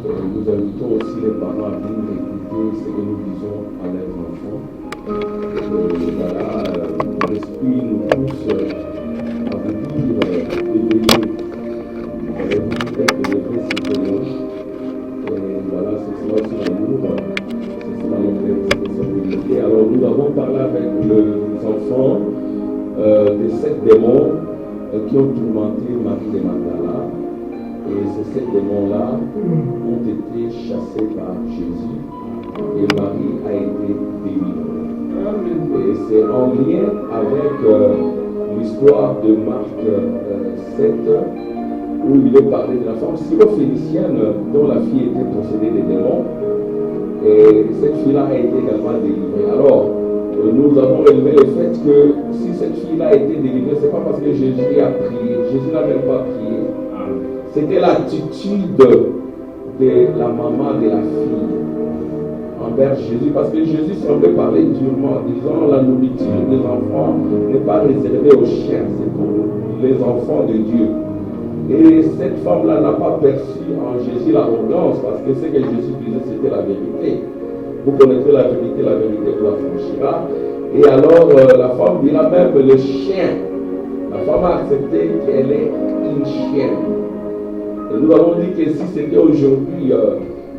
nous invitons aussi les parents à venir écouter ce que nous disons à leurs enfants. Voilà, l'Esprit nous pousse à vous dire d'éveiller avec vous quelques degrés psychologiques. Et voilà, c'est cela aussi l'amour, c'est cela notre responsabilité. Alors nous avons parlé avec les enfants des 7 démons qui ont tourmenté Marie de Magdala. Et ces 7 démons-là ont été chassés par Jésus et Marie a été délivrée. Et c'est en lien avec l'histoire de Marc 7 où il est parlé de la femme syrophénicienne dont la fille était possédée des démons. Et cette fille-là a été également délivrée. Alors, nous avons relevé le fait que si cette fille-là a été délivrée, ce n'est pas parce que Jésus a prié. Jésus n'a même pas prié. C'était l'attitude de la maman de la fille envers Jésus, parce que Jésus semblait parler durement, en disant la nourriture des enfants n'est pas réservée aux chiens, c'est pour les enfants de Dieu. Et cette femme-là n'a pas perçu en Jésus l'arrogance, parce que ce que Jésus disait, c'était la vérité. Vous connaîtrez la vérité vous affranchira. Et alors la femme dira même le chien. La femme a accepté qu'elle est une chienne. Et nous avons dit que si c'était aujourd'hui,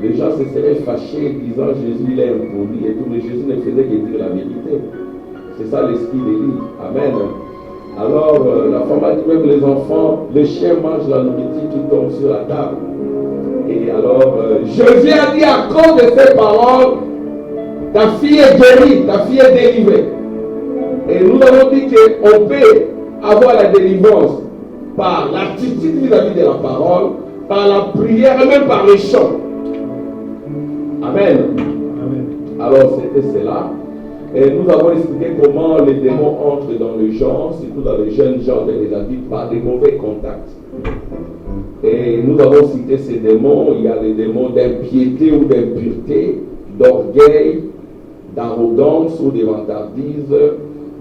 les gens se seraient fâchés disant Jésus il est impoli et tout, mais Jésus ne faisait que dire la vérité. C'est ça l'esprit d'Élie. Amen. Alors la femme a dit même les enfants, les chiens mangent la nourriture qui tombe sur la table. Et alors Jésus a dit à cause de ces paroles, ta fille est guérie, ta fille est délivrée. Et nous avons dit qu'on peut avoir la délivrance par l'attitude vis-à-vis de la parole, par la prière et même par les chants. Amen. Amen. Alors c'était cela. Et nous avons expliqué comment les démons entrent dans les gens, surtout dans les jeunes gens de l'Église, par des mauvais contacts. Et nous avons cité ces démons. Il y a les démons d'impiété ou d'impureté, d'orgueil, d'arrogance ou de vantardise,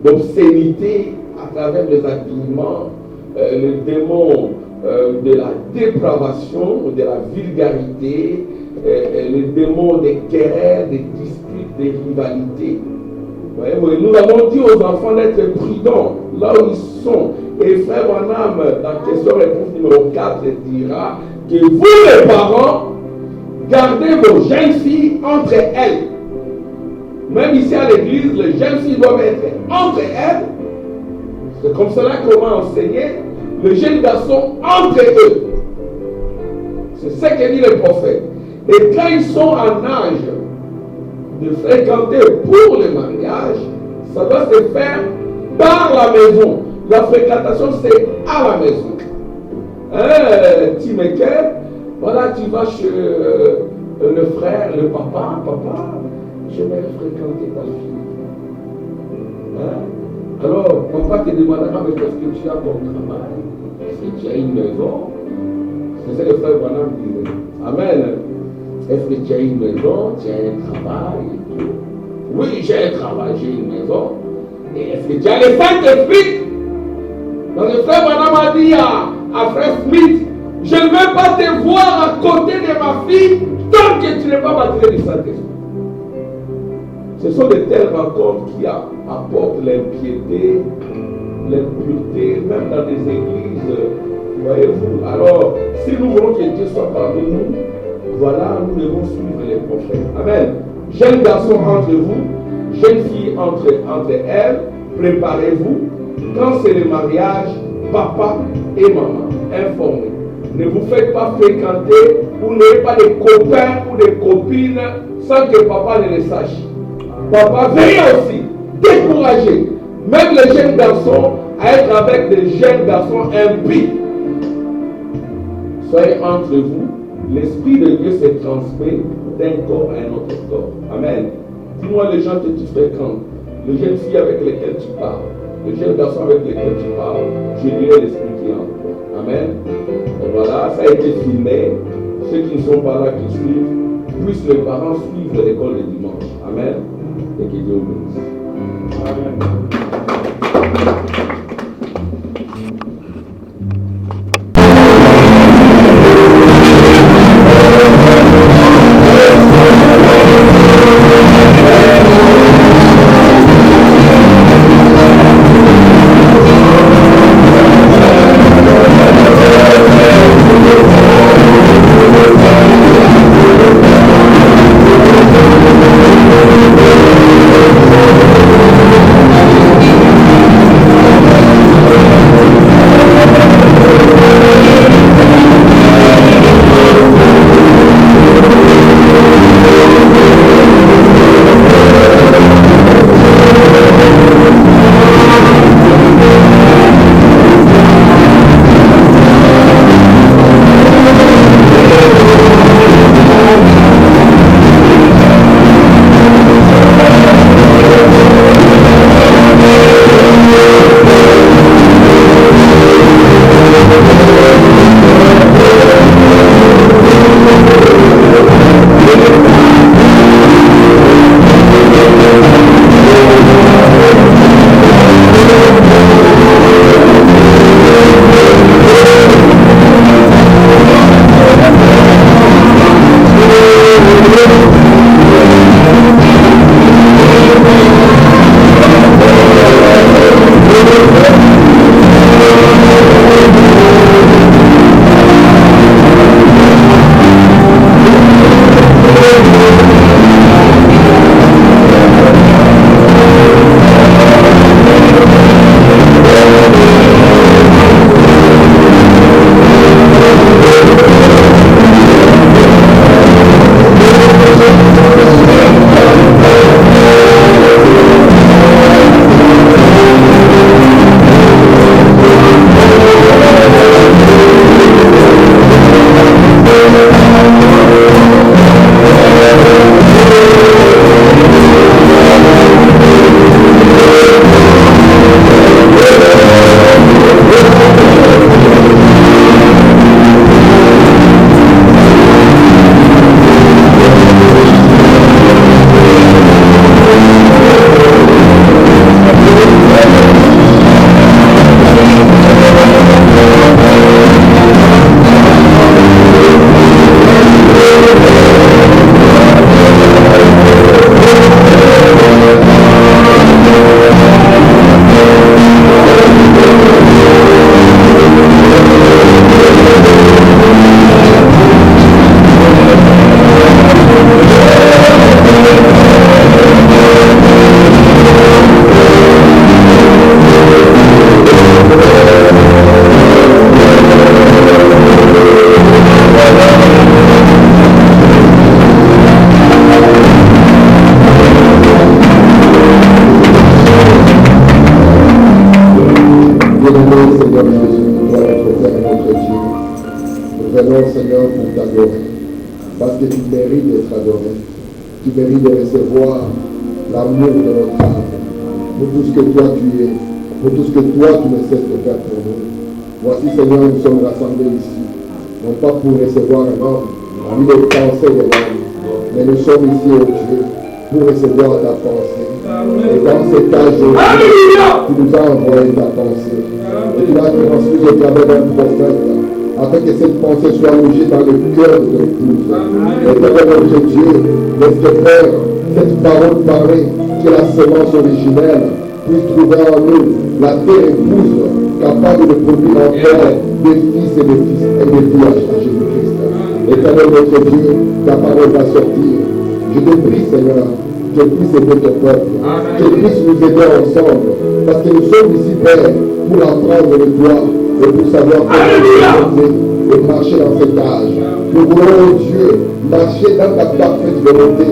d'obscénité à travers les habillements, le démon de la dépravation, de la vulgarité, le démon des querelles, des disputes, des rivalités. Nous avons dit aux enfants d'être prudents là où ils sont. Et frère Branham, dans question-réponse numéro 4, dira que vous les parents, gardez vos jeunes filles entre elles. Même ici à l'église, les jeunes filles doivent être entre elles. C'est comme cela qu'on va enseigner les jeunes garçons entre eux. C'est ce que dit le prophète. Et quand ils sont en âge de fréquenter pour le mariage, ça doit se faire par la maison. La fréquentation, c'est à la maison. Timeke, voilà, tu vas chez le frère, le papa, je vais fréquenter ta fille. Alors, papa te demandera, mais qu'est-ce que tu as comme travail? Est-ce que tu as une maison? C'est ce que le frère Branham disait. Amen. Est-ce que tu as une maison? Tu as un travail et tout? Oui, j'ai un travail, j'ai une maison. Et est-ce que tu as le Saint-Esprit? Donc le frère Branham a dit à frère Smith, je ne veux pas te voir à côté de ma fille tant que tu n'es pas baptisé du Saint-Esprit. Ce sont de telles rencontres qui apportent l'impiété, l'impureté, même dans des églises. Voyez-vous. Alors, si nous voulons que Dieu soit parmi nous, voilà, nous devons suivre les prophètes. Amen. Jeunes garçons entre vous, jeunes filles entre elles, préparez-vous. Quand c'est le mariage, papa et maman, informez. Ne vous faites pas fréquenter ou n'ayez pas de copains ou de copines sans que papa ne le sache. Papa, veillez aussi, découragez même les jeunes garçons à être avec des jeunes garçons impies. Soyez entre vous, l'Esprit de Dieu se transmet d'un corps à un autre corps. Amen. Dis-moi les gens que tu fréquentes, les jeunes filles avec lesquelles tu parles, les jeunes garçons avec lesquels tu parles, je dirai l'Esprit qui entre. Amen. Et voilà, ça a été filmé. Ceux qui ne sont pas là, qui suivent, puissent les parents suivre l'école le dimanche. Amen. Et que Dieu vous bénisse. Amen. venons, Seigneur, pour t'adorer. Parce que tu mérites d'être adoré. Tu mérites de recevoir l'amour de notre âme. Pour tout ce que toi tu es. Pour tout ce que toi tu ne cesses de faire pour nous. Voici, Seigneur, nous sommes rassemblés ici. Non pas pour recevoir un homme, ni les pensées de l'homme. Mais nous sommes ici, oh Dieu, pour recevoir ta pensée. Et dans cet âge, tu nous as envoyé ta pensée. Et tu l'as transmise au travers d'un prophète, afin que cette pensée soit logée dans le cœur de l'épouse. Et Père notre Dieu, laisse que Père, cette parole parlée, qui est la semence originelle, puisse trouver en nous la terre épouse, capable de produire encore des fils et des filles à Jésus-Christ. Et Père notre Dieu, ta parole va sortir. Je te prie, Seigneur, que puisse aider ton peuple, que puisse nous aider ensemble, parce que nous sommes ici, Père, pour apprendre de toi et pour savoir comment et marcher dans cet âge. Nous voulons, oh Dieu, marcher dans ta parfaite volonté,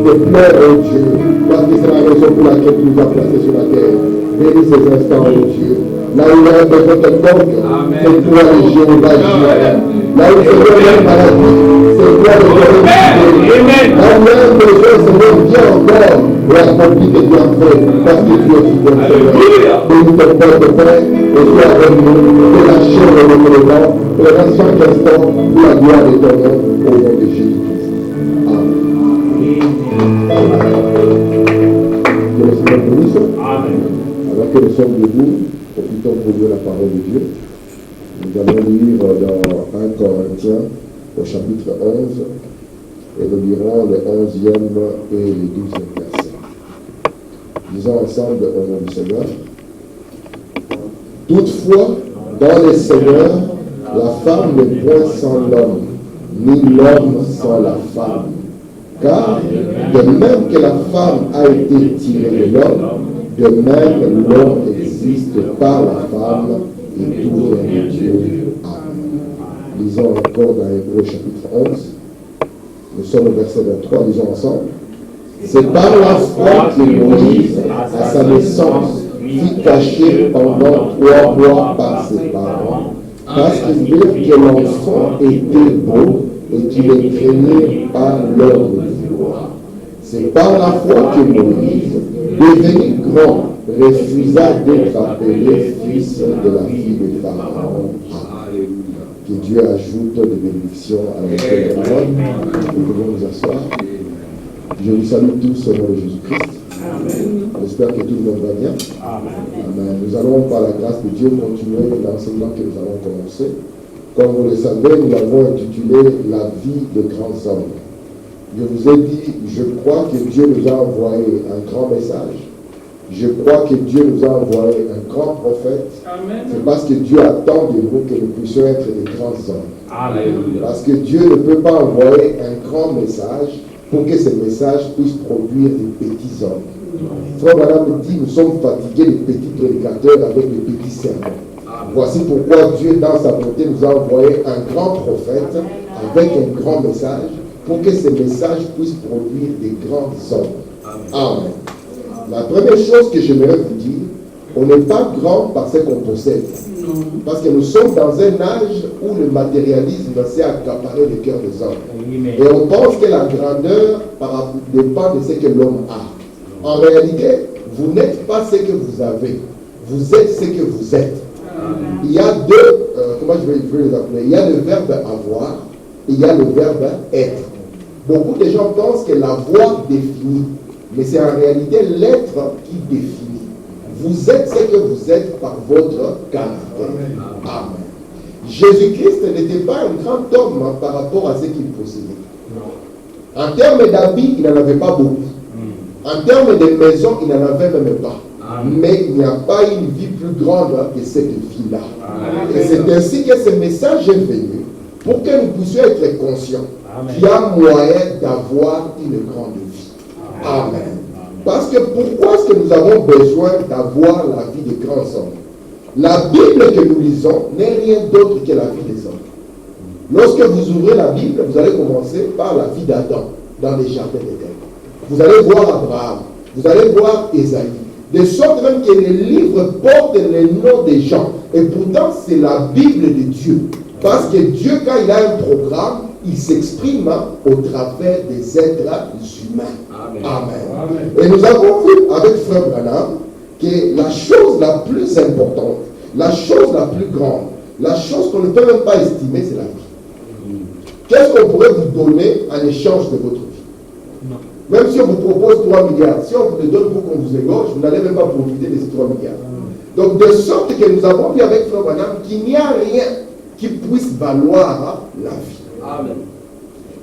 te plaire, oh Dieu, parce que c'est la raison pour laquelle tu nous as placés sur la terre. Bénis ces instants, oh Dieu. Là où il y a un besoin quelconque, c'est toi le Jéhovah Jireh. Là où c'est toi la maladie, c'est toi le Jéhovah. Là où il y a un besoin, Seigneur, viens encore pour accomplir tes bienfaits, parce que tu es fidèle, Seigneur. Bénis ton peuple, Père, et sois avec nous, que la chair et le vent, que le reste chaque instant, pour la gloire de ton nom, au nom de Jésus-Christ. Que le Seigneur bénisse. Alors que nous sommes debout, profitons pour lire la parole de Dieu. Nous allons lire dans 1 Corinthiens au chapitre 11 et nous lirons le 11e et le 12e verset. Lisons ensemble au nom du Seigneur. Toutefois, dans le Seigneur, la femme n'est point sans l'homme, ni l'homme sans la femme. Car de même que la femme a été tirée de l'homme, de même l'homme existe par la femme et tout vient de Dieu. Amen. Lisons encore dans Hébreux chapitre 11. Nous sommes au verset 23, lisons ensemble. C'est par la foi que Moïse, à sa naissance, fut caché pendant 3 mois par ses parents, parce qu'ils virent que l'enfant était beau et qu'il ne craignait pas l'ordre du roi. C'est par la foi que Moïse, devenu grand, refusa d'être appelé fils de la fille de Pharaon. Que Dieu ajoute des bénédictions à la lecture de la parole. Nous pouvons nous asseoir. Je vous salue tous au nom de Jésus-Christ. J'espère que tout le monde va bien. Amen. Nous allons, par la grâce de Dieu, continuer l'enseignement que nous avons commencé. Comme vous le savez, nous l'avons intitulé « La vie de grands hommes ». Je vous ai dit, je crois que Dieu nous a envoyé un grand message. Je crois que Dieu nous a envoyé un grand prophète. C'est parce que Dieu attend de nous que nous puissions être des grands hommes. Alléluia. Parce que Dieu ne peut pas envoyer un grand message pour que ce message puisse produire des petits hommes. Frère Branham dit, nous sommes fatigués des petits prédicateurs avec les petits sermons. Voici pourquoi Dieu, dans sa bonté, nous a envoyé un grand prophète avec un grand message pour que ce message puisse produire des grands hommes. Amen. La première chose que j'aimerais vous dire, on n'est pas grand par ce qu'on possède. Parce que nous sommes dans un âge où le matérialisme s'est accaparé le cœur des hommes. Et on pense que la grandeur dépend de ce que l'homme a. En réalité, vous n'êtes pas ce que vous avez. Vous êtes ce que vous êtes. Il y a deux, comment je vais les appeler? Il y a le verbe avoir et il y a le verbe être. Beaucoup de gens pensent que l'avoir définit. Mais c'est en réalité l'être qui définit. Vous êtes ce que vous êtes par votre caractère. Amen. Jésus-Christ n'était pas un grand homme par rapport à ce qu'il possédait. En termes d'habits, il n'en avait pas beaucoup. En termes de maison, il n'en avait même pas. Mais il n'y a pas une vie plus grande que cette vie-là. Et c'est ainsi que ce message est venu pour que nous puissions être conscients qu'il y a moyen d'avoir une grande vie. Amen. Parce que pourquoi est-ce que nous avons besoin d'avoir la vie des grands hommes? La Bible que nous lisons n'est rien d'autre que la vie des hommes. Lorsque vous ouvrez la Bible, vous allez commencer par la vie d'Adam dans les jardins d'Éden. Vous allez voir Abraham, vous allez voir Ésaïe. De sorte même que les livres portent les noms des gens. Et pourtant, c'est la Bible de Dieu. Parce que Dieu, quand il a un programme, il s'exprime au travers des êtres humains. Amen. Amen. Et nous avons vu avec Frère Branham que la chose la plus importante, la chose la plus grande, la chose qu'on ne peut même pas estimer, c'est la vie. Qu'est-ce qu'on pourrait vous donner en échange de votre vie? Non. Même si on vous propose 3 milliards, si on vous le donne pour qu'on vous égorge, vous n'allez même pas profiter de ces 3 milliards. Donc de sorte que nous avons vu avec Frère Branham qu'il n'y a rien qui puisse valoir la vie. Amen.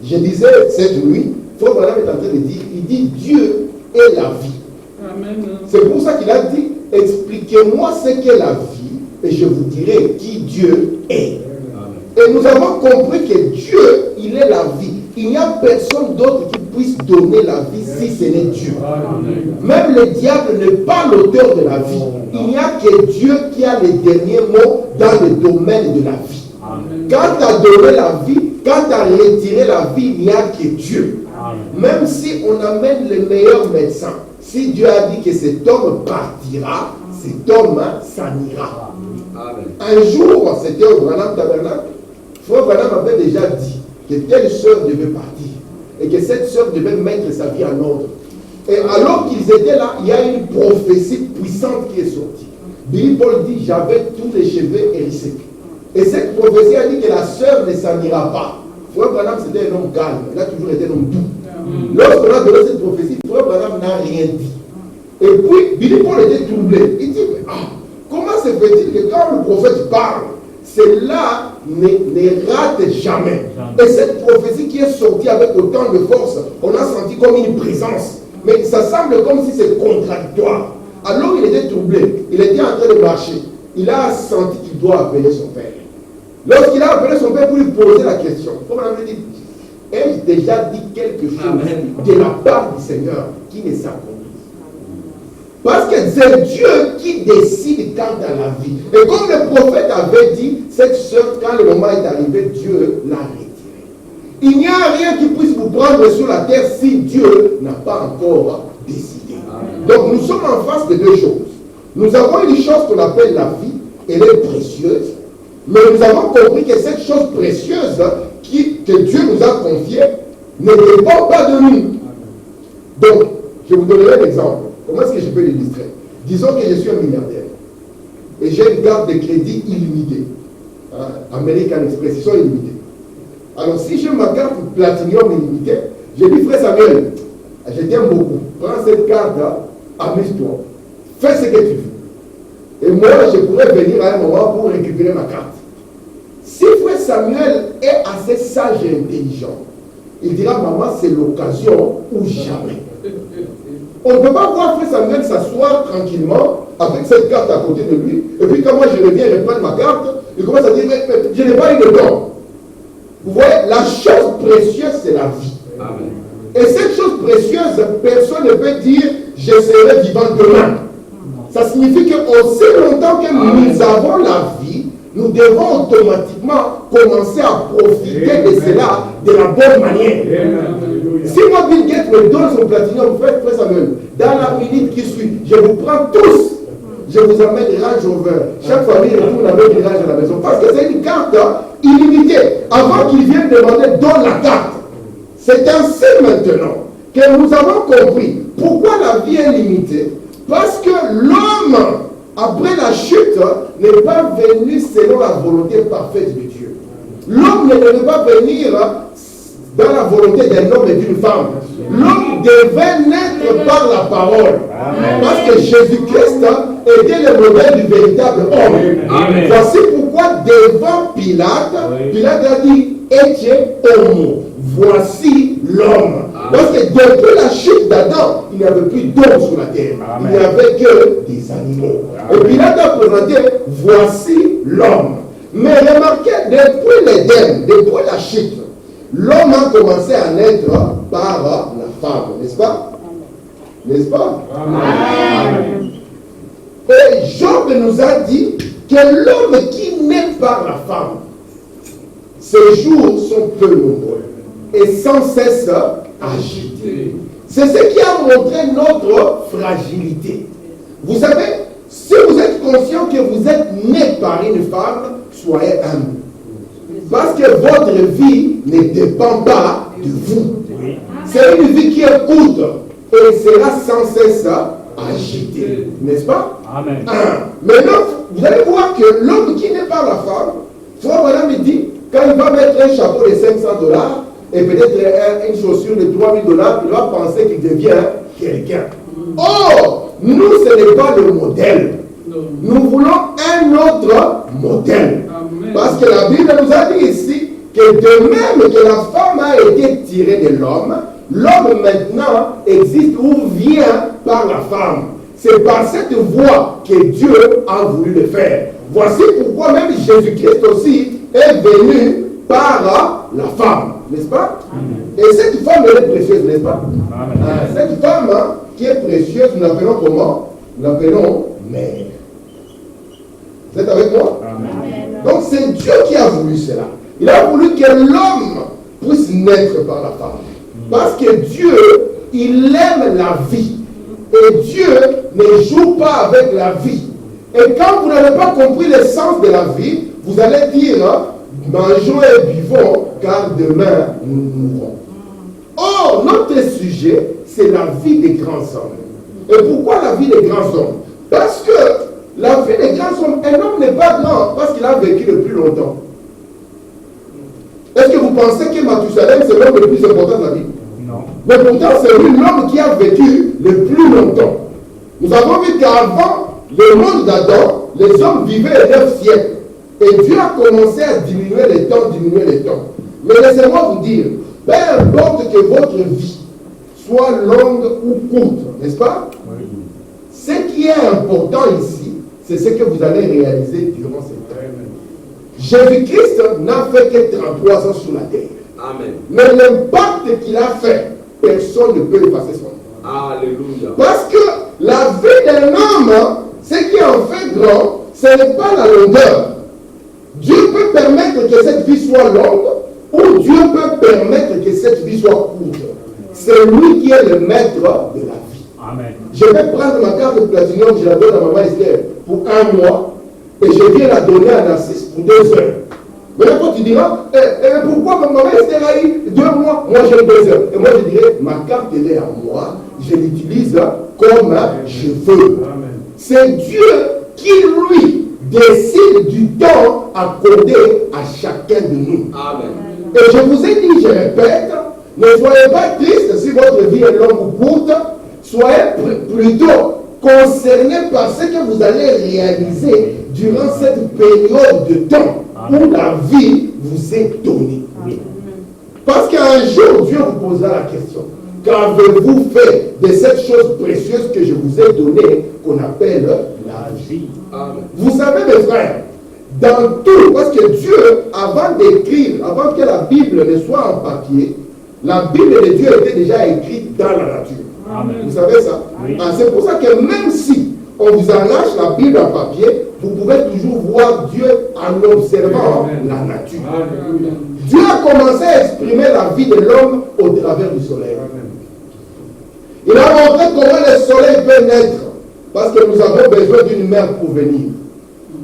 Je disais cette nuit, Frère Branham est en train de dire, il dit Dieu est la vie. Amen. C'est pour ça qu'il a dit, expliquez-moi ce qu'est la vie et je vous dirai qui Dieu est. Amen. Et nous avons compris que Dieu, il est la vie. Il n'y a personne d'autre qui puisse donner la vie si ce n'est Dieu. Amen. Même le diable n'est pas l'auteur de la vie. Il n'y a que Dieu qui a les derniers mots dans le domaine de la vie. Amen. Quand tu as donné la vie, quand tu as retiré la vie, il n'y a que Dieu. Amen. Même si on amène les meilleurs médecins, si Dieu a dit que cet homme partira, cet homme s'en ira. Amen. Un jour, c'était au Branham Tabernacle, Frère Branham avait déjà dit que telle sœur devait partir et que cette sœur devait mettre sa vie en ordre. Et alors qu'ils étaient là, il y a une prophétie puissante qui est sortie. Billy Paul dit, j'avais tous les cheveux hérissés. Et cette prophétie a dit que la sœur ne s'en ira pas. Frère Branham, c'était un homme calme. Il a toujours été un homme doux. Lorsqu'on a donné cette prophétie, Frère Branham n'a rien dit. Et puis, Billy Paul était troublé. Il dit, comment se fait-il que quand le prophète parle, cela ne rate jamais. Et cette prophétie qui est sortie avec autant de force, on a senti comme une présence. Mais ça semble comme si c'est contradictoire. Alors il était troublé. Il était en train de marcher. Il a senti qu'il doit appeler son père. Lorsqu'il a appelé son père pour lui poser la question, comme on avait dit, ai-je déjà dit quelque chose de la part du Seigneur qui ne s'accomplit? Parce que c'est Dieu qui décide quant à la vie. Et comme le prophète avait dit, cette soeur, quand le moment est arrivé, Dieu l'a retirée. Il n'y a rien qui puisse vous prendre sur la terre si Dieu n'a pas encore décidé. Donc nous sommes en face de deux choses. Nous avons une chose qu'on appelle la vie, elle est précieuse, mais nous avons compris que cette chose précieuse que Dieu nous a confiée ne dépend pas de nous. Donc, je vous donnerai un exemple. Comment est-ce que je peux l'illustrer? Disons que je suis un milliardaire et j'ai une carte de crédit illimitée. American Express, ils sont illimités. Alors, si j'ai ma carte Platinum illimitée, je dis, frère Samuel, je t'aime beaucoup. Prends cette carte, amuse-toi. Fais ce que tu veux. Et moi, je pourrais venir à un moment pour récupérer ma carte. Si frère Samuel est assez sage et intelligent, il dira, maman, c'est l'occasion ou jamais. On ne peut pas voir frère Samuel s'asseoir tranquillement avec cette carte à côté de lui, et puis quand moi je reviens, je prends ma carte, il commence à dire, mais je n'ai pas eu de temps. Vous voyez, la chose précieuse, c'est la vie. Amen. Et cette chose précieuse, personne ne peut dire, je serai vivant demain. Ça signifie qu'aussi longtemps que nous avons la vie, nous devons automatiquement commencer à profiter de cela de la bonne manière. Si moi, Bill Gates me donne son platinum, frère Samuel, dans la minute qui suit, je vous prends tous, je vous amène Range Rover. Chaque famille retourne avec des Range à la maison. Parce que c'est une carte illimitée. Avant qu'ils viennent demander, donne la carte. C'est ainsi maintenant que nous avons compris pourquoi la vie est limitée. Parce que l'homme, après la chute, n'est pas venu selon la volonté parfaite de Dieu. L'homme ne devait pas venir dans la volonté d'un homme et d'une femme. L'homme devait naître par la parole. Amen. Parce que Jésus-Christ était le modèle du véritable homme. Amen. Voici pourquoi devant Pilate, Pilate a dit, Ece homo, voici l'homme. Parce que depuis la chute d'Adam, il n'y avait plus d'homme sur la terre. Amen. Il n'y avait que des animaux. Amen. Et Pilate a présenté, voici l'homme. Mais remarquez, depuis l'Éden, depuis la chute, l'homme a commencé à naître par la femme, n'est-ce pas? N'est-ce pas? Amen. Et Job nous a dit que l'homme qui naît par la femme, ses jours sont peu nombreux et sans cesse agités. C'est ce qui a montré notre fragilité. Vous savez, si vous êtes conscient que vous êtes né par une femme, soyez humble. Parce que votre vie ne dépend pas de vous. C'est une vie qui est courte et sera sans cesse agitée. N'est-ce pas? Amen. Maintenant, vous allez voir que l'homme qui n'est pas la femme, soit madame il dit, quand il va mettre un chapeau de $500 et peut-être une chaussure de $3000, il va penser qu'il devient quelqu'un. Or, nous, ce n'est pas le modèle. Nous voulons un autre modèle. Amen. Parce que la Bible nous a dit ici que de même que la femme a été tirée de l'homme, l'homme maintenant existe ou vient par la femme. C'est par cette voie que Dieu a voulu le faire. Voici pourquoi même Jésus-Christ aussi est venu par la femme, n'est-ce pas? Amen. Et cette femme, elle est précieuse, n'est-ce pas? Cette femme qui est précieuse, nous l'appelons comment? Nous l'appelons mère. Vous êtes avec moi? Amen. Donc c'est Dieu qui a voulu cela. Il a voulu que l'homme puisse naître par la femme. Parce que Dieu, il aime la vie. Et Dieu ne joue pas avec la vie. Et quand vous n'avez pas compris le sens de la vie, vous allez dire, mangeons et buvons, car demain nous mourrons. Or, notre sujet, c'est la vie des grands hommes. Et pourquoi la vie des grands hommes? Parce que la vie des grands hommes, un homme n'est pas grand parce qu'il a vécu le plus longtemps. Est-ce que vous pensez que Mathusalem, c'est l'homme le plus important de la Bible? Non. Mais pourtant, c'est lui l'homme qui a vécu le plus longtemps. Nous avons vu qu'avant le monde d'Adam, les hommes vivaient les 9 siècles. Et Dieu a commencé à diminuer les temps, Mais laissez-moi vous dire, peu importe que votre vie soit longue ou courte, n'est-ce pas? Oui. Ce qui est important ici, c'est ce que vous allez réaliser durant cette année. Jésus-Christ n'a fait que 33 ans sur la terre. Amen. Mais l'impact qu'il a fait, personne ne peut effacer son nom. Alléluia. Parce que la vie d'un homme, ce qui en fait grand, ce n'est pas la longueur. Dieu peut permettre que cette vie soit longue, ou Dieu peut permettre que cette vie soit courte. C'est lui qui est le maître de la vie. Amen. Je vais prendre ma carte de platinum, je la donne à maman Esther pour 1 mois, et je viens la donner à Narcisse pour 2 heures. Maintenant, toi, tu diras, pourquoi maman Esther a eu 2 mois, moi j'ai 2 heures. Et moi, je dirais, ma carte, elle est à moi, je l'utilise comme je veux. C'est Dieu qui, lui, décide du temps accordé à chacun de nous. Amen. Et je vous ai dit, je répète, ne soyez pas triste si votre vie est longue ou courte, soyez plutôt concernés par ce que vous allez réaliser durant cette période de temps où la vie vous est donnée. Parce qu'un jour, Dieu vous posera la question. Qu'avez-vous fait de cette chose précieuse que je vous ai donnée, qu'on appelle la vie? Amen. Vous savez, mes frères, dans tout, parce que Dieu, avant d'écrire, avant que la Bible ne soit en papier, la Bible de Dieu était déjà écrite dans la nature. Amen. Vous savez ça? Oui. Ah, c'est pour ça que même si on vous arrache la Bible en papier, vous pouvez toujours voir Dieu en observant la nature. Alléluia. Dieu a commencé à exprimer la vie de l'homme au travers du soleil. Il a montré comment le soleil peut naître, parce que nous avons besoin d'une mère pour venir.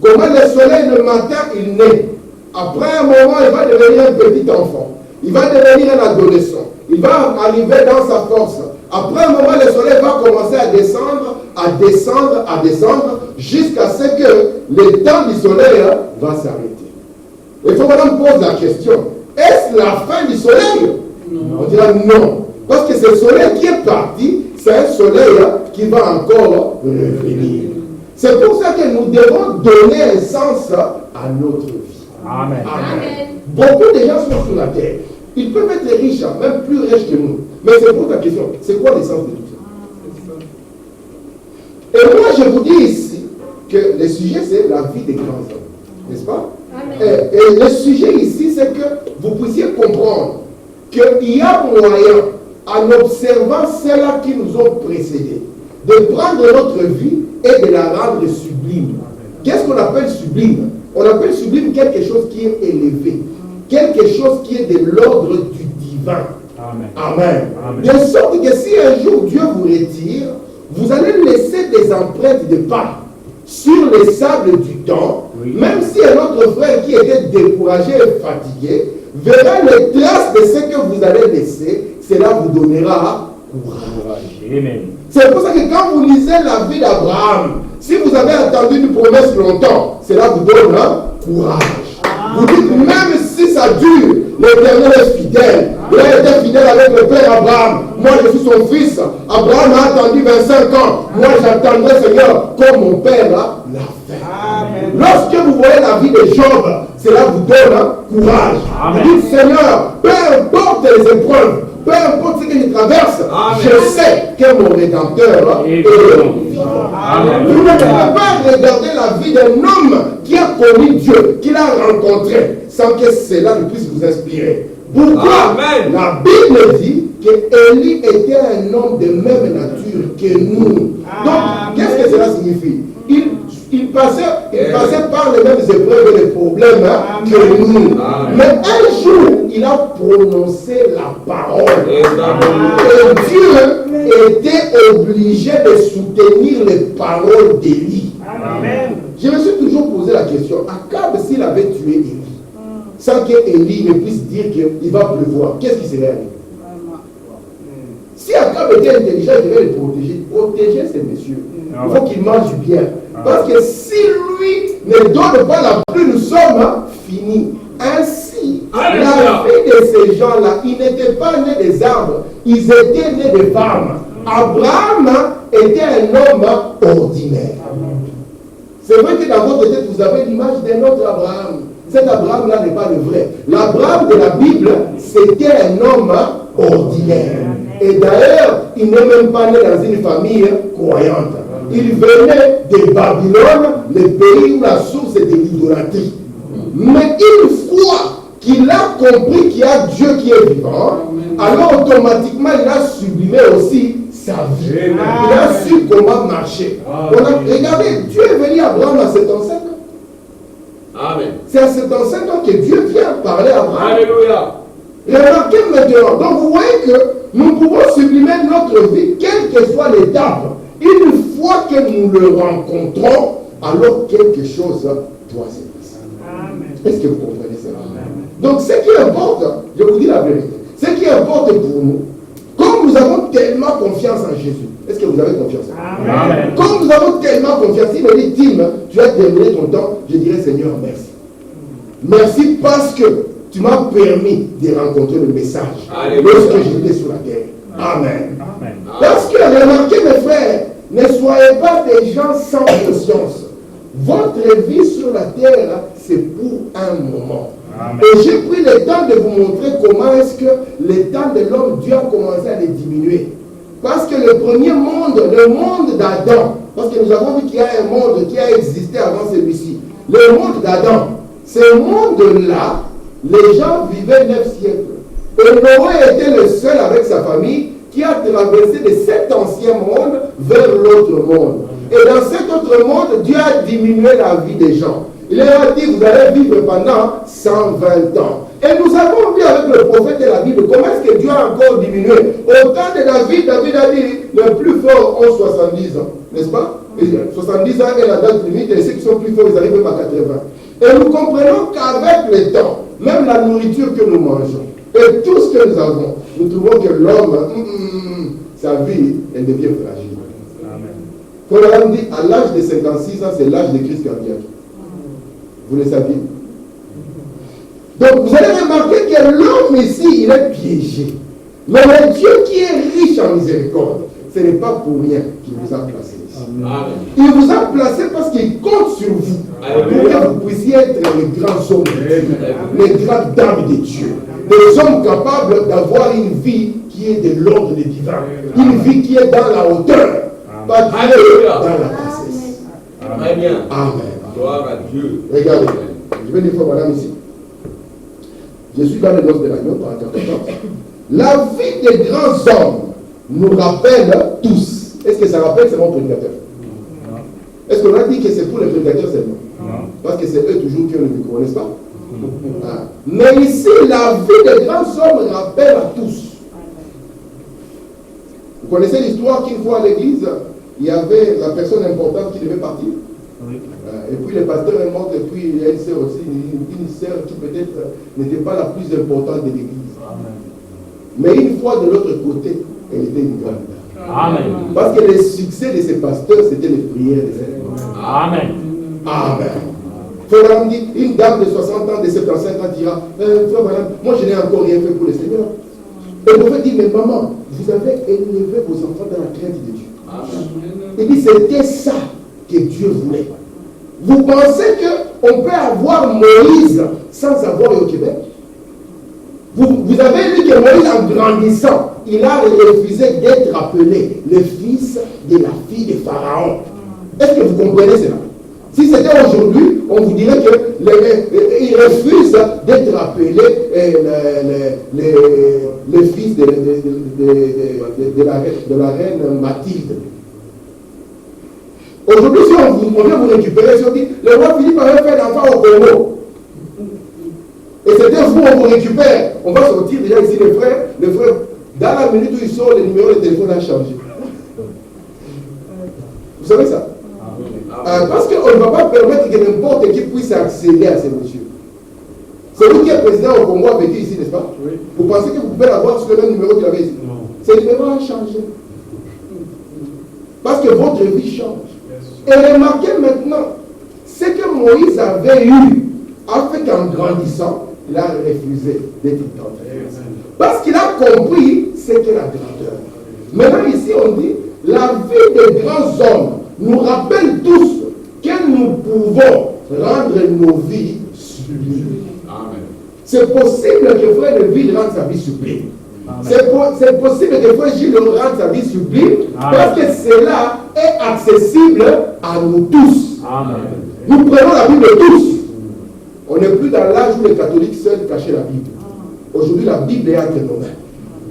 Comment le soleil le matin, il naît. Après un moment, il va devenir un petit enfant. Il va devenir un adolescent. Il va arriver dans sa force. Après un moment, le soleil va commencer à descendre, à descendre, à descendre, jusqu'à ce que le temps du soleil va s'arrêter. Il faut maintenant poser la question. Est-ce la fin du soleil? Non. On dira non. Parce que ce soleil qui est parti, c'est un soleil qui va encore revenir. C'est pour ça que nous devons donner un sens à notre vie. Amen. Amen. Beaucoup de gens sont sur la terre. Ils peuvent être riches, même plus riches que nous. Mais c'est pour ta question. C'est quoi l'essence de tout ça? Et moi, je vous dis ici que le sujet, c'est la vie des grands hommes. N'est-ce pas? Et le sujet ici, c'est que vous puissiez comprendre qu'il y a moyen, en observant ceux-là qui nous ont précédés, de prendre notre vie et de la rendre sublime. Qu'est-ce qu'on appelle sublime? On appelle sublime quelque chose qui est élevé, quelque chose qui est de l'ordre du divin. Amen. Amen. Amen. De sorte que si un jour Dieu vous retire, vous allez laisser des empreintes de pas sur les sables du temps, Oui. même si un autre frère qui était découragé et fatigué verra les traces de ce que vous allez laisser, cela vous donnera courage. Amen. C'est pour ça que quand vous lisez la vie d'Abraham, si vous avez attendu une promesse longtemps, cela vous donne courage. Vous dites, même si ça dure, l'Éternel est fidèle. Il a été fidèle avec le père Abraham. Moi, je suis son fils. Abraham a attendu 25 ans. Moi, j'attendrai, Seigneur, comme mon père l'a fait. Amen. Lorsque vous voyez la vie de Job, cela vous donne courage. Amen. Vous dites, Seigneur, peu importe les épreuves, peu importe ce que je traverse, Amen. je sais que mon Rédempteur est vivant. Amen. Vous ne pouvez pas regarder la vie d'un homme qui a connu Dieu, qu'il a rencontré, sans que cela ne puisse vous inspirer. Pourquoi? Amen. La Bible dit que Élie était un homme de même nature que nous. Donc, qu'est-ce que cela signifie? Il passait par les mêmes épreuves et les problèmes que nous. Amen. Mais un jour, il a prononcé la parole. Amen. Et Dieu était obligé de soutenir les paroles d'Élie. Amen. Je me suis toujours posé la question, Akab, s'il avait tué Élie, sans que Élie ne puisse dire qu'il va pleuvoir, qu'est-ce qui serait arrivé? Si Akab était intelligent, il devait le protéger. Protéger ces messieurs. Il faut qu'il mange bien. Parce que si lui ne donne pas la pluie, nous sommes finis. Ainsi, la vie de ces gens-là, ils n'étaient pas nés des arbres, ils étaient nés des femmes. Abraham était un homme ordinaire. C'est vrai que dans votre tête, vous avez l'image d'un autre Abraham. Cet Abraham-là n'est pas le vrai. L'Abraham de la Bible, c'était un homme ordinaire. Et d'ailleurs, il n'est même pas né dans une famille croyante. Il venait de Babylone, le pays où la source était l'idolâtrie. Mais une fois qu'il a compris qu'il y a Dieu qui est vivant, alors automatiquement il a sublimé aussi sa vie. Il a su comment marcher. Regardez, Dieu est venu à Abraham à 75 ans. Amen. C'est à 75 ans que Dieu vient parler à Abraham. Alléluia. Remarquez maintenant, donc vous voyez que nous pouvons sublimer notre vie, quelle que soit l'étape. Une fois que nous le rencontrons, alors quelque chose doit se passer. Est-ce que vous comprenez ça? Donc ce qui importe, je vous dis la vérité, ce qui importe pour nous, comme nous avons tellement confiance en Jésus, est-ce que vous avez confiance en lui? Amen. Comme nous avons tellement confiance, il me dit, Tim, tu as terminé ton temps, je dirais Seigneur, merci. Merci parce que tu m'as permis de rencontrer le message lorsque j'étais sur la terre. Amen. Amen. Parce que, remarquez mes frères, ne soyez pas des gens sans conscience. Votre vie sur la terre, c'est pour un moment. Amen. Et j'ai pris le temps de vous montrer comment est-ce que le temps de l'homme, Dieu a commencé à les diminuer. Parce que le premier monde, le monde d'Adam, parce que nous avons vu qu'il y a un monde qui a existé avant celui-ci. Le monde d'Adam, ce monde-là, les gens vivaient 9 siècles. Et Noé était le seul avec sa famille qui a traversé de cet ancien monde vers l'autre monde. Et dans cet autre monde, Dieu a diminué la vie des gens. Il leur a dit, vous allez vivre pendant 120 ans. Et nous avons vu avec le prophète et la Bible, comment est-ce que Dieu a encore diminué. Au temps de David, David a dit, le plus fort ont 70 ans. N'est-ce pas? 70 ans est la date limite, et ceux qui sont plus forts, ils arrivent même à 80. Et nous comprenons qu'avec le temps, même la nourriture que nous mangeons, et tout ce que nous avons, nous trouvons que l'homme, sa vie, elle devient fragile. Amen. Dit, à l'âge de 56 ans, c'est l'âge de crise cardiaque. Vous le saviez? Donc vous allez remarquer que l'homme ici, il est piégé. Mais le Dieu qui est riche en miséricorde, ce n'est pas pour rien qu'il vous a placé ici. Amen. Il vous a placé parce qu'il compte sur vous. Amen. Pour que vous puissiez être les grands hommes de Dieu, les grandes dames de Dieu. Des hommes capables d'avoir une vie qui est de l'ordre divin. Une vie qui est dans la hauteur. Pas dans la bassesse. Amen. Amen. Gloire à Dieu. Regardez, je vais dire fois madame ici. Je suis dans les noces de l'agneau par 14 ans. La vie des grands hommes nous rappelle tous. Est-ce que ça rappelle seulement prédicateur? Non. Est-ce qu'on a dit que c'est pour les prédicateurs seulement? Non. Parce que c'est eux toujours qui ont le micro, n'est-ce pas? Ah. Mais ici, la vie des grands hommes rappelle à tous. Vous connaissez l'histoire qu'une fois à l'église, il y avait la personne importante qui devait partir? Oui. Et puis le pasteur est mort, et puis il y a une sœur aussi, une sœur qui peut-être n'était pas la plus importante de l'église. Mais une fois de l'autre côté, elle était une grande dame. Amen. Parce que le succès de ces pasteurs, c'était les prières de cette dame. Amen. Amen. Une dame de 60 ans, de 75 ans dira, frère, madame, moi je n'ai encore rien fait pour le Seigneur. Et le prophète dit, mais maman, vous avez élevé vos enfants dans la crainte de Dieu. Amen. Il dit, c'était ça que Dieu voulait. Vous pensez qu'on peut avoir Moïse sans avoir au Québec? Vous avez lu que Moïse, en grandissant, il a refusé d'être appelé le fils de la fille de Pharaon. Est-ce que vous comprenez cela? Si c'était aujourd'hui, on vous dirait qu'il refuse d'être appelé le fils de la reine Mathilde. Aujourd'hui, si on vient vous récupérer, si on dit, le roi Philippe avait fait l'enfant au Congo. Et c'était vous, on vous récupère. On va sortir déjà ici, les frères, dans la minute où ils sortent, le numéro de téléphone a changé. Vous savez ça? Parce qu'on ne va pas permettre que n'importe qui puisse accéder à ces messieurs. C'est vous qui êtes président au Congo a vécu ici, n'est-ce pas? Oui. Vous pensez que vous pouvez l'avoir sur le même numéro qu'il avait ici? Non. Ce numéro a changé. Parce que votre vie change. Et remarquez maintenant, ce que Moïse avait eu, a fait qu'en grandissant, il a refusé d'être tenté. Parce qu'il a compris ce qu'est la grandeur. Maintenant ici on dit, la vie des grands hommes nous rappelle tous que nous pouvons rendre nos vies sublimes. C'est possible que frère Lévy rende sa vie sublime. C'est possible que frère Gilles rende sa vie sublime. Amen. Parce que cela est accessible à nous tous. Amen. Nous prenons la Bible tous. On n'est plus dans l'âge où les catholiques seuls cachaient la Bible. Aujourd'hui, la Bible est entre nos mains.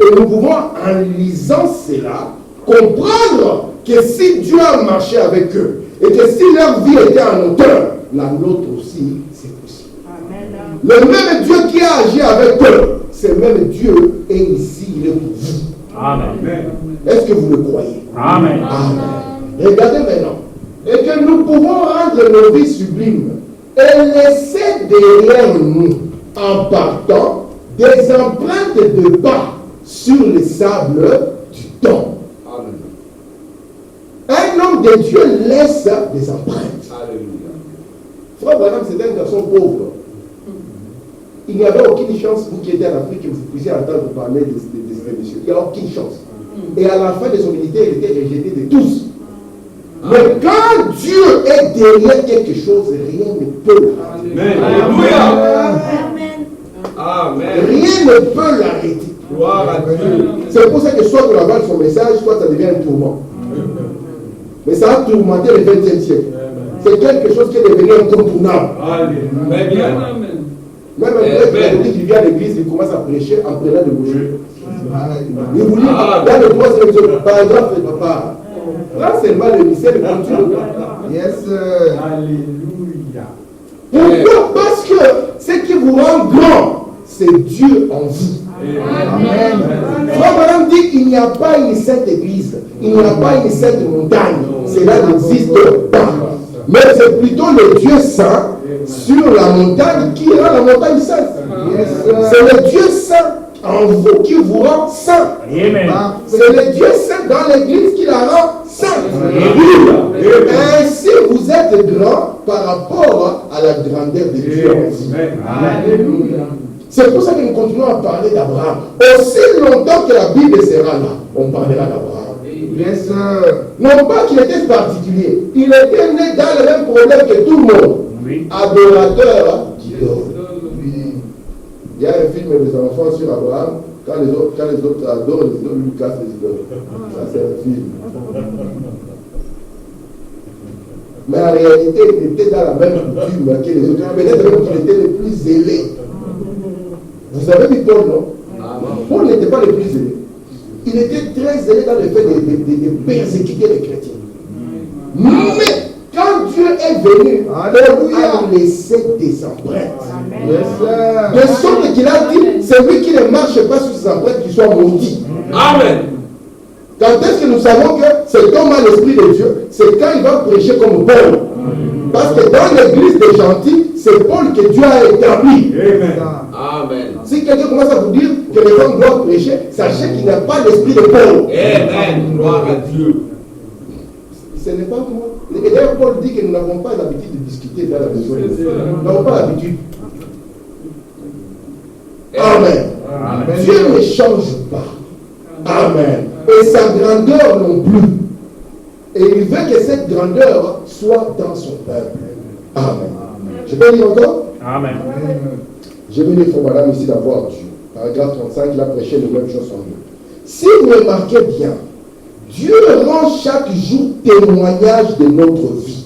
Et nous pouvons, en lisant cela, comprendre que si Dieu a marché avec eux, et que si leur vie était en hauteur, la nôtre aussi, c'est possible. Amen. Le même Dieu qui a agi avec eux, ce même Dieu est ici, il est pour vous. Amen. Est-ce que vous le croyez? Amen. Amen. Regardez maintenant. Et que nous pouvons rendre nos vies sublimes et laisser derrière nous, en partant, des empreintes de pas sur les sables du temps. Amen. Un homme de Dieu laisse des empreintes. Alléluia. Frère Branham, c'était un garçon pauvre. Il n'y avait aucune chance, vous qui étiez en Afrique, que vous puissiez entendre parler de ces messieurs. Il n'y a aucune chance. Et à la fin de son ministère, il était rejeté de tous. Mais quand Dieu est derrière quelque chose, rien ne peut l'arrêter. Alléluia. Amen. Rien ne peut l'arrêter. Gloire à Dieu. C'est pour ça que soit on avale son message, soit ça devient un tourment. Mais ça a tourmenté le 20e siècle. C'est quelque chose qui est devenu incontournable. Alléluia. Même un prêtre qui vient à l'église, il commence à prêcher en prenant de bouger. Il vous lit dans le 3e siècle, par exemple, papa. Là, c'est mal le mystère de continue. Yes. Alléluia. Pourquoi? Parce que ce qui vous rend grand, c'est Dieu en vous. Amen. Frère Branham dit qu'il n'y a pas une sainte église, il n'y a pas une sainte montagne. Cela n'existe pas. Mais c'est plutôt le Dieu saint sur la montagne qui rend la montagne sainte. Yes. C'est le Dieu saint en vous qui vous rend saint. C'est le Dieu saint dans l'église qui la rend sainte. Ainsi vous êtes grand par rapport à la grandeur de Dieu. Alléluia. C'est pour ça que nous continuons à parler d'Abraham. Aussi longtemps que la Bible sera là, on parlera d'Abraham. Yes, non pas qu'il était particulier, il était né dans le même problème que tout le monde. Oui. Adorateur d'idole. Oui. Il y a un film des enfants sur Abraham, quand les autres adorent les idoles, lui cassent les idoles. Ça, c'est un film. Mais en réalité, il était dans la même coutume que les autres. Peut-être même qu'il était le plus zélé. Vous avez vu Paul, non? Paul n'était pas le plus zélé. Il était très zélé dans le fait de persécuter les chrétiens. Mais quand Dieu est venu, il a laissé des empreintes. De sorte qu'il a dit, c'est lui qui ne marche pas sur ses empreintes qui soit maudit. Amen. Quand est-ce que nous savons que cet homme a l'esprit de Dieu? C'est quand il va prêcher comme Paul. Parce que dans l'église des gentils, c'est Paul que Dieu a établi. Amen. Si quelqu'un commence à vous dire que les hommes doivent prêcher, sachez qu'il n'a pas l'esprit de Paul. Amen. Gloire à Dieu. Ce n'est pas moi. Et d'ailleurs, Paul dit que nous n'avons pas l'habitude de discuter dans la maison. Nous n'avons pas l'habitude. Amen. Amen. Dieu ne change pas. Amen. Et sa grandeur non plus. Et il veut que cette grandeur soit dans son peuple. Amen. Je peux lire encore? Amen. Je vais lire pour madame ici d'avoir Dieu. Paragraphe 35, il a prêché les mêmes choses en nous. Si vous remarquez bien, Dieu rend chaque jour témoignage de notre vie.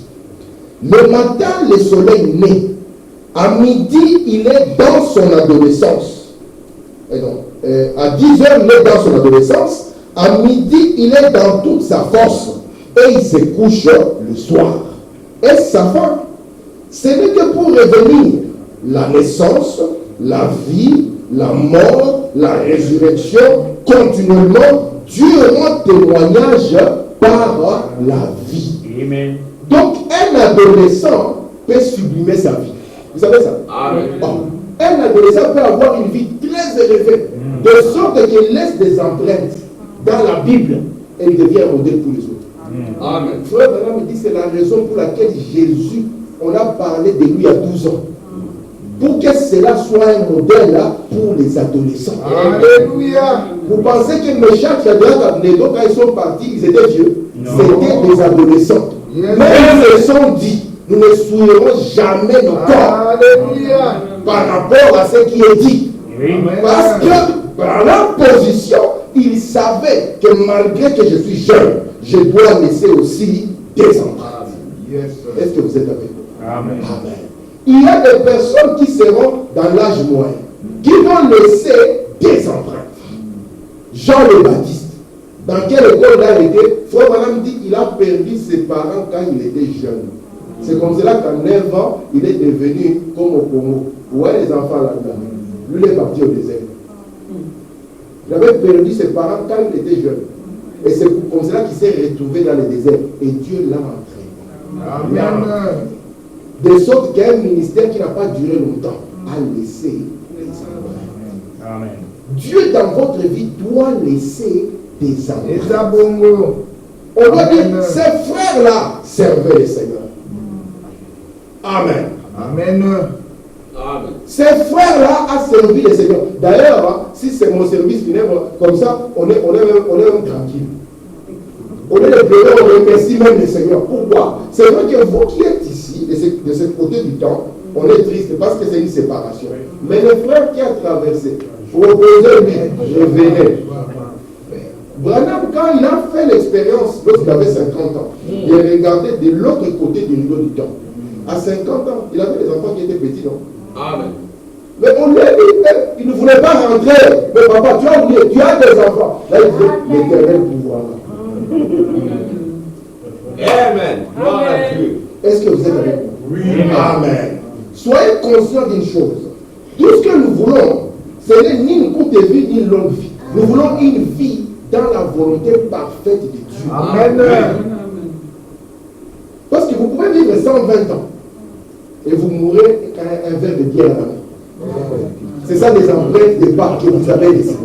Le matin, le soleil naît. À midi, il est dans son adolescence. Et donc, à 10 heures, il est dans son adolescence. À midi, il est dans toute sa force. Et il se couche le soir. Et sa fin, ce n'est que pour revenir. La naissance, la vie, la mort, la résurrection, continuellement, Dieu rend témoignage par la vie. Amen. Donc, un adolescent peut sublimer sa vie. Vous savez ça? Amen. Un adolescent peut avoir une vie très élevée, de sorte qu'il laisse des empreintes dans la Bible et il devient un modèle pour les autres. Amen. Frère Branham me dit c'est la raison pour laquelle Jésus, on a parlé de lui à 12 ans. Pour que cela soit un modèle là, pour les adolescents. Alléluia. Vous pensez que Meshach, Shadrach, Abednego, quand ils sont partis, ils étaient vieux? C'était des adolescents. Mais ils se sont dit, nous ne souillerons jamais nos corps. Alléluia. Par rapport à ce qui est dit. Parce que dans leur position, ils savaient que malgré que je suis jeune, je dois laisser aussi des empreintes. Est-ce que vous êtes avec moi? Amen. Amen. il y a des personnes qui seront dans l'âge moyen, qui vont laisser des empreintes. Jean le Baptiste, dans quelle école là il était? Frère Madame dit qu'il a perdu ses parents quand il était jeune. C'est comme cela qu'à 9 ans, il est devenu comme au Congo. Vous voyez les enfants là-dedans. Lui, il est parti au désert. Il avait perdu ses parents quand il était jeune. Et c'est comme cela qu'il s'est retrouvé dans le désert. Et Dieu l'a entraîné. Amen. De sorte qu'un ministère qui n'a pas duré longtemps a laissé les empreintes. Amen. Dieu dans votre vie doit laisser des empreintes. On doit dire, ces frères-là servaient le Seigneur. Amen. Amen. Amen. Ces frères-là ont servi le Seigneur. D'ailleurs, si c'est mon service funèbre, comme ça, on est même tranquille. On est les pleurs, on remercie même le Seigneur. Pourquoi? C'est vrai que vous qui êtes ici, de ce côté du temps, on est triste parce que c'est une séparation. Mais le frère qui a traversé, reposez lui, revenez. Branham, quand il a fait l'expérience, lorsqu'il avait 50 ans, il regardait de l'autre côté du rideau du temps. À 50 ans, il avait des enfants qui étaient petits, non? Amen. Mais on lui a dit, il ne voulait pas rentrer. Mais papa, tu as oublié, tu as des enfants. Là, il dit, l'éternel pouvoir. Amen. Amen. Est-ce que vous êtes avec moi? Oui. Amen. Soyez conscients d'une chose. Tout ce que nous voulons, ce n'est ni une courte vie, ni une longue vie. Nous voulons une vie dans la volonté parfaite de Dieu. Amen. Parce que vous pouvez vivre 120 ans et vous mourrez avec un verre de bière à la main. C'est ça les empreintes de pas que vous avez laissées.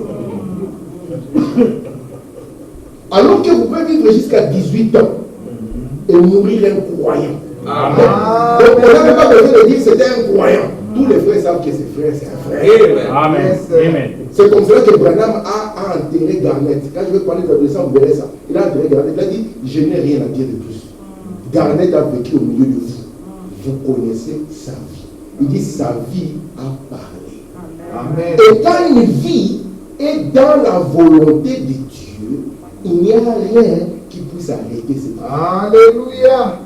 Alors que vous pouvez vivre jusqu'à 18 ans et mourir incroyant. Donc on n'a même pas besoin de dire que c'était un croyant. Tous les frères savent que c'est frère, c'est un frère. Amen. C'est comme cela que Branham a enterré Garnett. Quand je vais parler d'adolescent, vous verrez ça. Il a enterré Garnett. Il a dit, je n'ai rien à dire de plus. Garnett a vécu au milieu de vous. Vous connaissez sa vie. Il dit, sa vie a parlé. Amen. Et quand une vie est dans la volonté de Dieu, il n'y a rien qui puisse arrêter cette vie. Alléluia.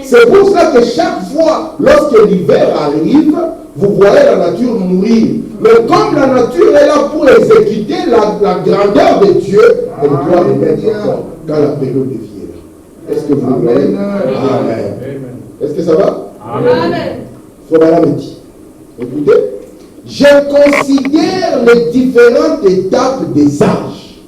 C'est pour ça que chaque fois, lorsque l'hiver arrive, vous voyez la nature mourir. Mais comme la nature est là pour exécuter la grandeur de Dieu, elle doit remettre encore quand la période de vie est là. Est-ce que vous le voyez? Amen. Est-ce que ça va? Amen. Frère me dit, écoutez, je considère les différentes étapes des âges.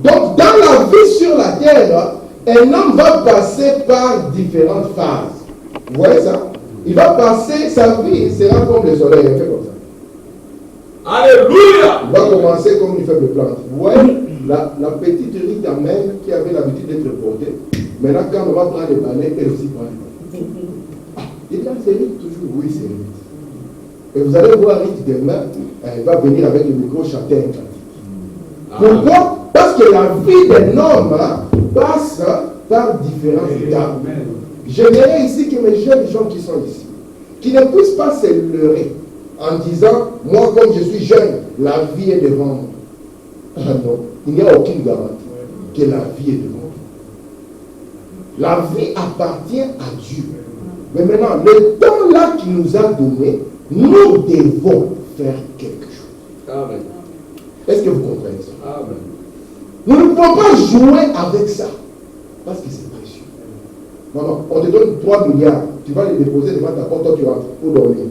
Donc, dans la vie sur la terre, un homme va passer par différentes phases. Vous voyez ça? Il va passer, sa vie sera comme le soleil, il fait comme ça. Alléluia! Il va commencer comme une faible plante. Vous voyez, la petite Rita mère qui avait l'habitude d'être portée, maintenant quand on va prendre les balais, elle aussi prend les balais. Il dit, c'est Rita toujours? Oui, c'est Rita. Et vous allez voir Rita demain, elle va venir avec le micro chanter un cantique. Pourquoi? Parce que la vie d'un homme passe par différentes étapes. J'aimerais ici que mes jeunes gens qui sont ici, qui ne puissent pas se leurrer en disant, moi comme je suis jeune, la vie est devant moi. Ah non, il n'y a aucune garantie que la vie est devant moi. La vie appartient à Dieu. Mais maintenant, le temps là qu'il nous a donné, nous devons faire quelque chose. Amen. Est-ce que vous comprenez ça? Amen. Nous ne pouvons pas jouer avec ça. Parce que c'est précieux. Maman, on te donne 3 milliards. Tu vas les déposer devant ta porte, toi tu rentres pour dormir.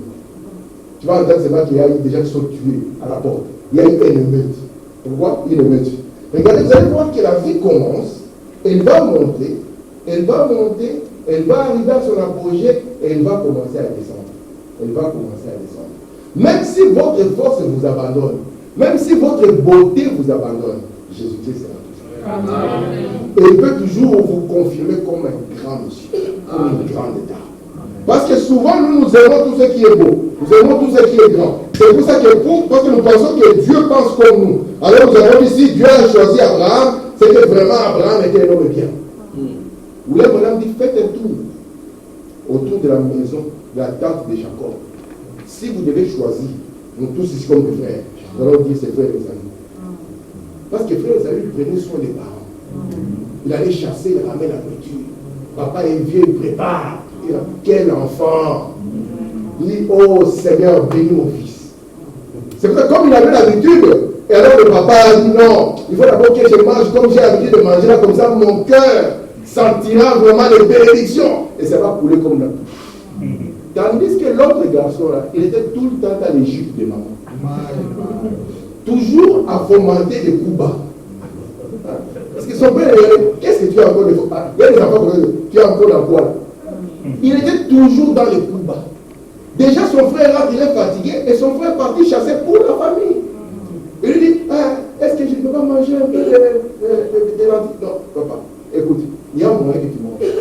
Tu vas entendre seulement qu'il y a des gens qui sont tués à la porte. Il y a une émeute. Pourquoi? Une émeute. Regardez, vous allez voir que la vie commence. Elle va monter. Elle va monter. Elle va arriver à son apogée et elle va commencer à descendre. Elle va commencer à descendre. Même si votre force vous abandonne, même si votre beauté vous abandonne, Jésus-Christ sera toujours. Amen. Et il peut toujours vous confirmer comme un grand monsieur, comme une grande dame. Parce que souvent, nous aimons tout ce qui est beau. Nous aimons tout ce qui est grand. C'est pour ça que, parce que nous pensons que Dieu pense comme nous. Alors nous avons dit, si Dieu a choisi Abraham, c'est que vraiment Abraham était un homme bien. Où là, madame dit, faites un tour autour de la maison, de la tente de Jacob. Si vous devez choisir, nous tous ici comme des frères, nous allons dire c'est frères et amis. Parce que frères et amis prenaient soin des parents. Il allait chasser, il ramène la nourriture. Papa est vieux, il prépare. Quel enfant! Il dit, oh Seigneur, bénis mon fils. C'est pour ça que comme il avait l'habitude, et alors le papa a dit non, il faut d'abord que je mange comme j'ai l'habitude de manger là, comme ça mon cœur sentira vraiment les bénédictions. Et ça va couler comme la pluie. Tandis que l'autre garçon là, il était tout le temps dans les jupes de maman. Toujours à fomenter des coups bas. Parce que son père, qu'est-ce que tu as encore de faux? Il y a des enfants qui tu as encore dans quoi là? Il était toujours dans les coups bas. Déjà son frère là, il est fatigué et son frère est parti chasser pour la famille. Il lui dit, est-ce que je ne peux pas manger un peu de lentilles? Non, papa, écoute, il y a un moyen que tu manges.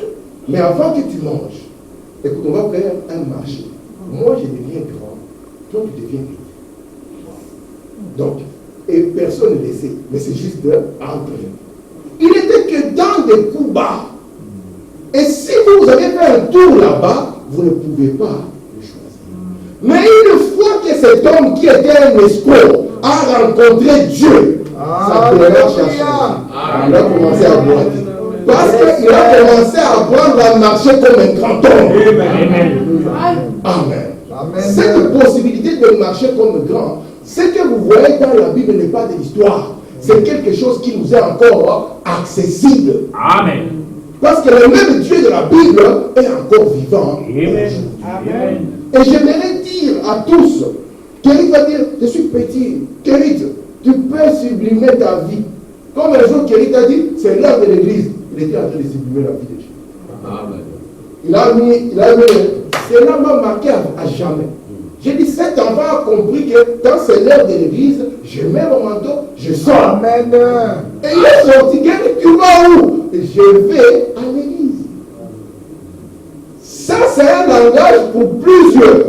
Mais avant que tu manges, écoute, on va faire un marché. Moi, je deviens grand, toi, tu deviens petit. Donc, et personne ne le sait, mais c'est juste entre nous. Il n'était que dans des coups bas. Et si vous avez fait un tour là-bas, vous ne pouvez pas le choisir. Mais une fois que cet homme qui était un escroc a rencontré Dieu, sa démarche a changé. Il a commencé à boire. Parce qu'il a commencé à apprendre à marcher comme un grand homme. Amen. Cette possibilité de marcher comme un grand, ce que vous voyez dans la Bible n'est pas de l'histoire. C'est quelque chose qui nous est encore accessible. Amen. Parce que le même Dieu de la Bible est encore vivant. Amen. Et j'aimerais dire à tous, Kérit va dire, je suis petit. Kérit, tu peux sublimer ta vie. Comme un jour Kérit a dit, c'est l'heure de l'église. Il était en train de sublimer la vie de Dieu. Amen. Il a mis, cela m'a marqué à jamais. J'ai dit, cet enfant a compris que quand c'est l'heure de l'église, je mets mon manteau, je sors. Amen. Et il est sorti, tu vas où? Je vais à l'église. Ça, c'est un langage pour plusieurs.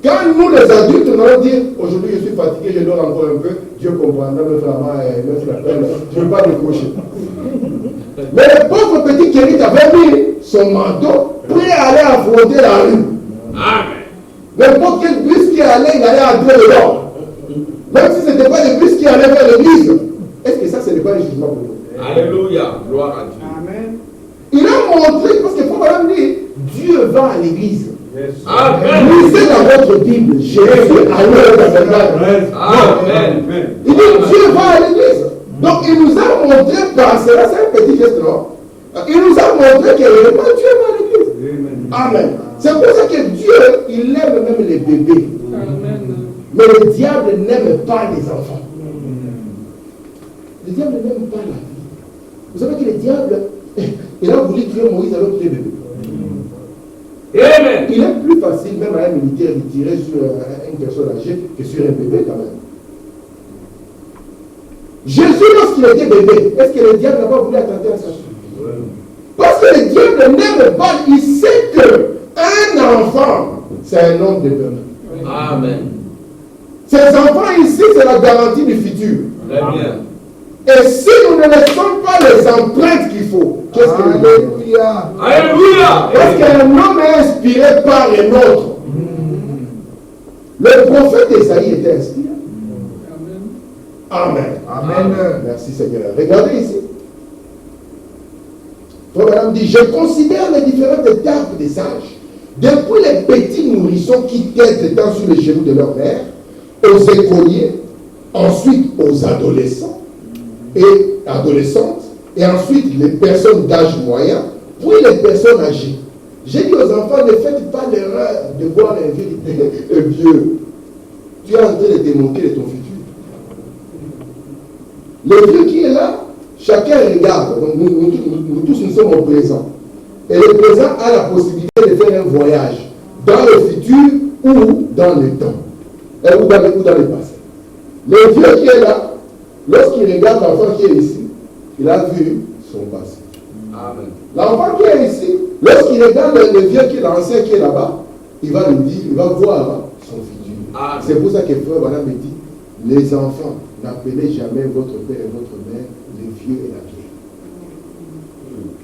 Quand nous, les adultes, nous allons dire, aujourd'hui je suis fatigué, je dors encore un peu, Dieu comprendra, me flamand et me frappelle, je ne veux pas décrocher. Mais le pauvre petit Kérit avait mis son manteau, prêt à aller affronter la rue. Amen. N'importe quel bus qui allait, il allait entrer dedans. Même si ce n'était pas le bus qui allait vers l'église. Est-ce que ça, ce n'est pas le jugement pour nous? Alléluia, gloire à Dieu. Amen. Il a montré, parce qu'il faut quand même dire, Dieu va à l'église. Yes. Amen. Lisez dans votre Bible, Jésus allait dans la Bible. Amen. Il dit, Dieu va à l'église. Donc il nous a montré par cela, c'est un petit geste, non? Il nous a montré que Dieu va à l'église. Amen. C'est pour ça que Dieu, il aime même les bébés. Amen. Mais le diable n'aime pas les enfants. Le diable n'aime pas la vie. Vous savez que le diable, il a voulu tuer Moïse alors qu'il est bébé. Amen. Il est plus facile, même à un militaire, de tirer sur une personne âgée que sur un bébé quand même. Jésus, lorsqu'il était bébé, est-ce que le diable n'a pas voulu attenter à ça? Parce que le diable n'aime pas, il sait qu'un enfant, c'est un homme de demain. Amen. Ces enfants ici, c'est la garantie du futur. Très bien. Et si nous ne laissons pas les empreintes qu'il faut, qu'est-ce que nous faisons? Alléluia. Parce qu'un homme est inspiré par un autre. Le prophète Esaïe était inspiré. Amen. Amen. Merci Seigneur. Regardez ici. Madame dit, je considère les différentes étapes des sages. Depuis les petits nourrissons qui têtent étant sur les genoux de leur mère, aux écoliers, ensuite aux adolescents et adolescentes, et ensuite les personnes d'âge moyen, puis les personnes âgées. J'ai dit aux enfants, ne faites pas l'erreur de voir un vieux. Tu es en train de te moquer de ton futur. Le vieux qui est là, chacun regarde. Nous tous, nous sommes au présent. Et le présent a la possibilité de faire un voyage dans le futur ou dans le temps. Ou dans le passé. Le vieux qui est là, lorsqu'il regarde l'enfant qui est ici, il a vu son passé. Amen. L'enfant qui est ici, lorsqu'il regarde le vieux qui est l'ancien qui est là-bas, il va lui dire, il va voir son futur. C'est pour ça que frère Madame me dit, les enfants, n'appelez jamais votre père et votre mère les vieux et la vieille.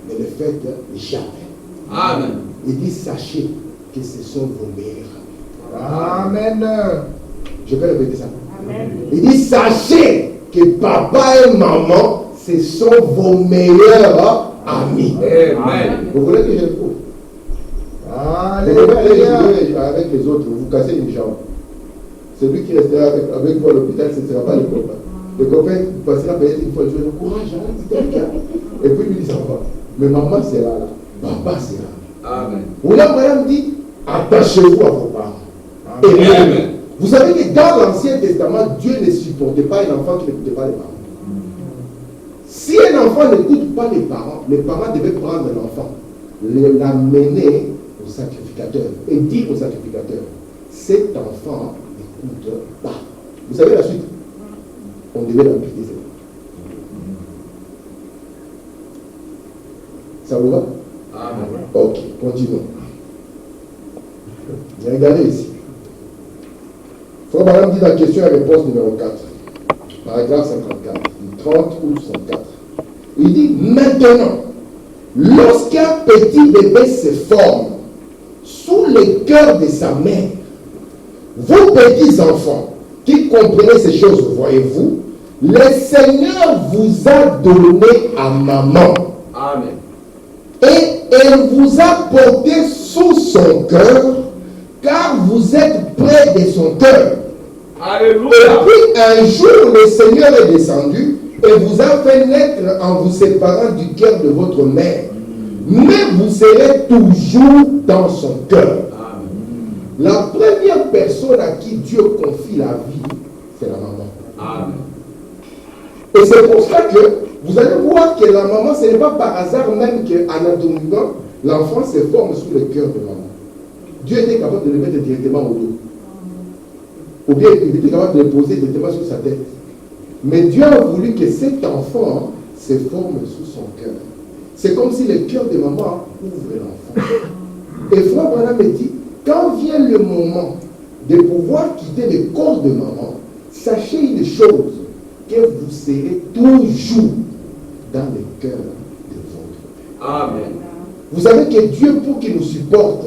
Mais le fait jamais. Amen. Il dit, sachez que ce sont vos meilleurs amis. Amen. Je peux répéter ça. Amen. Il dit, sachez que papa et maman, ce sont vos meilleurs amis. Amen. Vous voulez que je le prouve? Vous devez aller jouer avec les autres, vous cassez une jambe. Celui qui restera avec vous à l'hôpital, ce ne sera pas le copain. Le copain passera peut-être une fois, je dis courage, hein, c'est quelqu'un. Et puis il dit ça va. Mais maman sera là, papa sera là. Amen. Ou là, madame dit, attachez-vous à vos parents. Amen. Vous savez que dans l'Ancien Testament, Dieu ne supportait pas un enfant qui n'écoutait pas les parents. Si un enfant n'écoute pas les parents devaient prendre l'enfant, l'amener au sacrificateur et dire au sacrificateur, cet enfant n'écoute pas. Vous savez la suite? On devait l'appliquer. Ça vous va? Amen. Ok, continuons. Regardez ici. Frère Madame dit la question et réponse numéro 4. Paragraphe 54. 30 ou 64. Il dit maintenant, lorsqu'un petit bébé se forme sous le cœur de sa mère, vos petits enfants qui comprenez ces choses, voyez-vous, le Seigneur vous a donné à maman. Amen. Et elle vous a porté sous son cœur, car vous êtes près de son cœur. Alléluia. Et puis un jour, le Seigneur est descendu et vous a fait naître en vous séparant du cœur de votre mère. Mais vous serez toujours dans son cœur. La première personne à qui Dieu confie la vie, c'est la maman. Amen. Et c'est pour ça que vous allez voir que la maman, ce n'est pas par hasard même qu'anatomiquement, l'enfant se forme sous le cœur de maman. Dieu était capable de le mettre directement au dos. Ou bien il était capable de le poser directement sur sa tête. Mais Dieu a voulu que cet enfant se forme sous son cœur. C'est comme si le cœur de maman ouvre l'enfant. Et Frère Branham me dit, quand vient le moment de pouvoir quitter le corps de maman, sachez une chose, que vous serez toujours dans le cœur de votre Père. Amen. Vous savez que Dieu, pour qu'il nous supporte,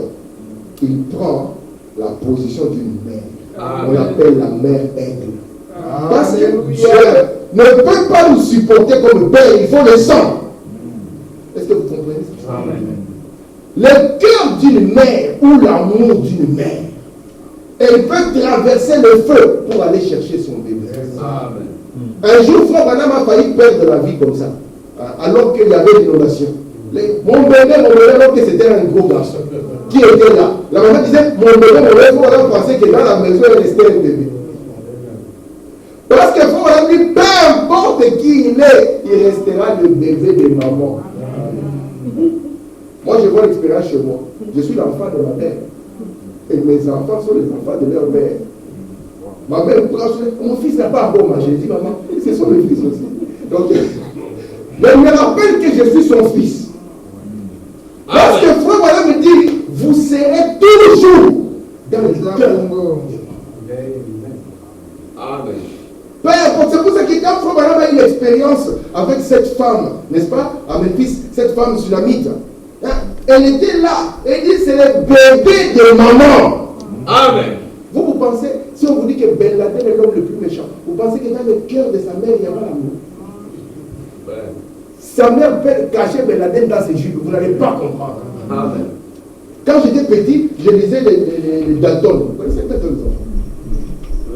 il prend la position d'une mère. Amen. On l'appelle la mère aigle. Parce que Dieu ne peut pas nous supporter comme père, il faut le sang. Est-ce que vous comprenez ça? Amen. Le cœur d'une mère ou l'amour d'une mère, elle peut traverser le feu pour aller chercher son bébé. Amen. Un jour, Frère Branham a failli perdre la vie comme ça, alors qu'il y avait l'inondation. Mon bébé, alors que c'était un gros garçon qui était là. La maman disait, mon bébé, Frère Branham pensait que dans la maison, il restait un bébé. Parce que Frère Branham dit, peu importe qui il est, il restera le bébé de maman. Moi, je vois l'expérience chez moi. Je suis l'enfant de ma mère. Et mes enfants sont les enfants de leur mère. Ma mère me prend sur mon fils n'a pas encore mangé. Je dis, maman, c'est son fils aussi. Donc, mais il me rappelle que je suis son fils. Parce que Frère Branham me dit, vous serez toujours dans le cœur. Amen. C'est pour ça que quand Frère Branham a eu l'expérience avec cette femme, n'est-ce pas, à Memphis, cette femme sulamite, elle était là. Elle dit, c'est le bébé de maman. Amen. Vous pensez, si on vous dit que Ben Laden est l'homme le plus méchant, vous pensez que dans le cœur de sa mère, il y a pas l'amour. Sa mère peut cacher Ben Laden dans ses jupes, vous n'allez pas comprendre. Amen. Quand j'étais petit, je lisais les Dalton. Vous connaissez Dalton?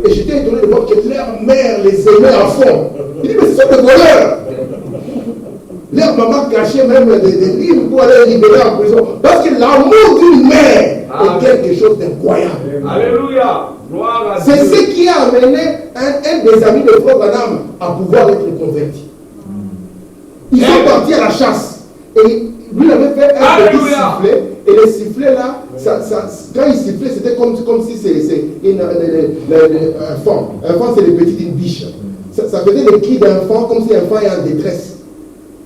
Et j'étais étonné de voir que leur mère les aimait à fond. Il dit, mais ce sont des voleurs. Leur maman cachait même des livres pour aller les libérer en prison. Parce que l'amour d'une mère est quelque chose d'incroyable. Alléluia. C'est ce qui a amené un des amis de Frère Branham à pouvoir être converti. Ils sont partis à la chasse. Et lui avait fait un petit sifflet. Et le sifflet là, quand il sifflait, c'était comme si c'est un enfant. Un enfant, c'est le petit d'une biche. Ça faisait le cri d'un enfant comme si un enfant est en détresse.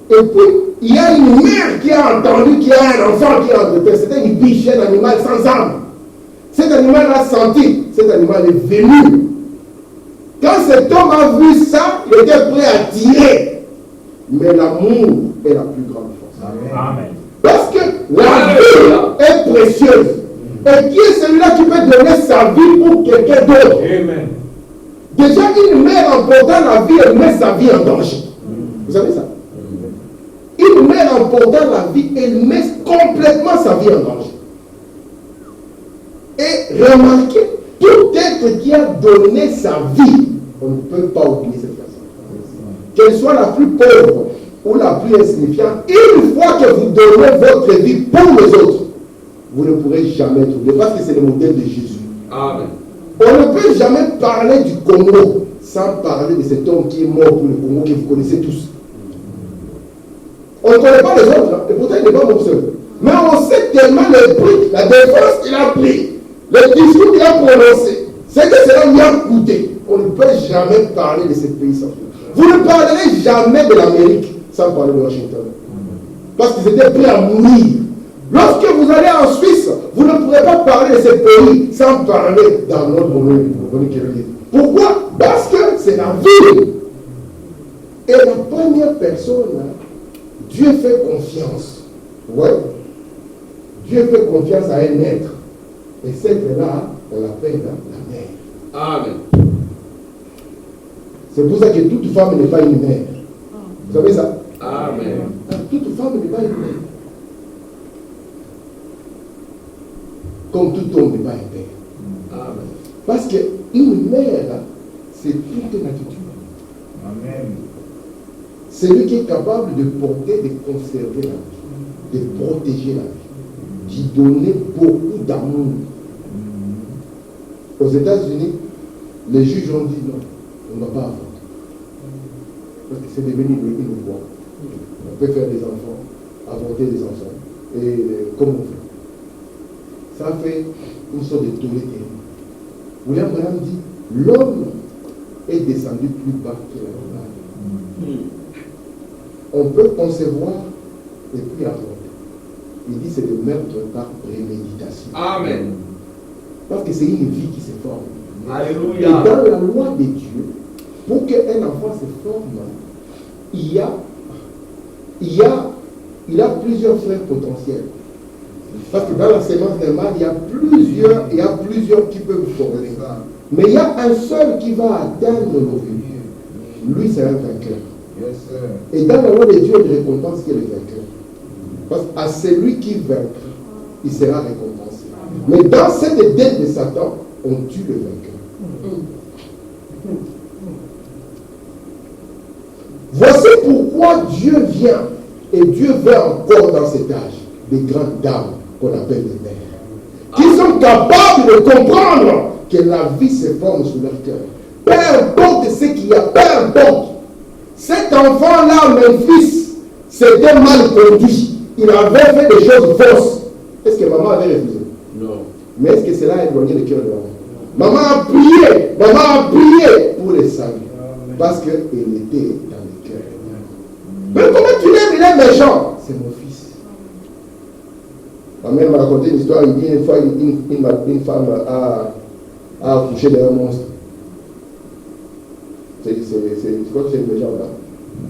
Et puis, il y a une mère qui a entendu qu'il y a un enfant qui est en détresse. C'était une biche, un animal sans âme. Cet animal a senti, cet animal est venu. Quand cet homme a vu ça, il était prêt à tirer. Mais l'amour est la plus grande force. Amen. Parce que la vie est précieuse. Et qui est celui-là qui peut donner sa vie pour quelqu'un d'autre? Amen. Déjà, une mère emportant la vie, elle met sa vie en danger. Vous savez ça? Une mère emportant la vie, elle met complètement sa vie en danger. Remarquez, tout être qui a donné sa vie, on ne peut pas oublier cette personne. Qu'elle soit la plus pauvre ou la plus insignifiante, une fois que vous donnez votre vie pour les autres, vous ne pourrez jamais trouver, parce que c'est le modèle de Jésus. Amen. On ne peut jamais parler du Congo sans parler de cet homme qui est mort pour le Congo, que vous connaissez tous. On ne connaît pas les autres, hein, et pourtant il n'est pas mort seul. Mais on sait tellement le prix, la défense qu'il a pris, le discours qu'il a prononcé, c'est que cela lui a coûté. On ne peut jamais parler de ce pays sans lui. Vous ne parlerez jamais de l'Amérique sans parler de Washington. Parce qu'ils étaient prêts à mourir. Lorsque vous allez en Suisse, vous ne pourrez pas parler de ce pays sans parler d'un autre moment. Pourquoi? Parce que c'est la vie. Et la première personne, Dieu fait confiance. Ouais. Dieu fait confiance à un être. Et cet être-là, on l'appelle la mère. Amen. C'est pour ça que toute femme n'est pas une mère. Vous savez ça? Amen. Toute femme n'est pas une mère. Comme tout homme n'est pas un père. Amen. Parce qu'une mère, c'est toute nature. Amen. C'est lui qui est capable de porter, de conserver la vie, de protéger la vie, d'y donner beaucoup d'amour. Aux États-Unis, les juges ont dit non, on ne va pas avorter. Parce que c'est devenu une loi. On peut faire des enfants, avorter des enfants. Et comme on fait. Ça fait une sorte de tollé terrible. William Branham dit, l'homme est descendu plus bas que l'animal. On peut concevoir et puis avorter. Il dit c'est le meurtre par préméditation. Amen. Parce que c'est une vie qui se forme. Alléluia. Et dans la loi de Dieu, pour qu'un enfant se forme, il a plusieurs frères potentiels. Parce que dans la sémence normale, il y a plusieurs qui peuvent former. Mais il y a un seul qui va atteindre l'objet. Lui, c'est un vainqueur. Yes, sir. Et dans la loi de Dieu, il récompense qui est le vainqueur. Parce qu'à celui qui vaincra, il sera récompensé. Mais dans cette dette de Satan, on tue le vainqueur. Voici pourquoi Dieu vient. Et Dieu veut encore dans cet âge des grandes dames qu'on appelle les mères, qui sont capables de comprendre que la vie se forme sous leur cœur. Peu importe ce qu'il y a, peu importe. Cet enfant-là, Memphis, s'était mal conduit. Il avait fait des choses fausses. Est-ce que maman avait refusé? Non. Mais est-ce que cela a éloigné le cœur de maman? Maman a prié pour les saluer. Parce qu'elle était dans le cœur. Mais comment tu l'aimes, il est méchant? C'est mon fils. Ma mère m'a raconté une histoire. Il dit une fois, une femme a accouché d'un monstre. Je crois que c'est le genre là.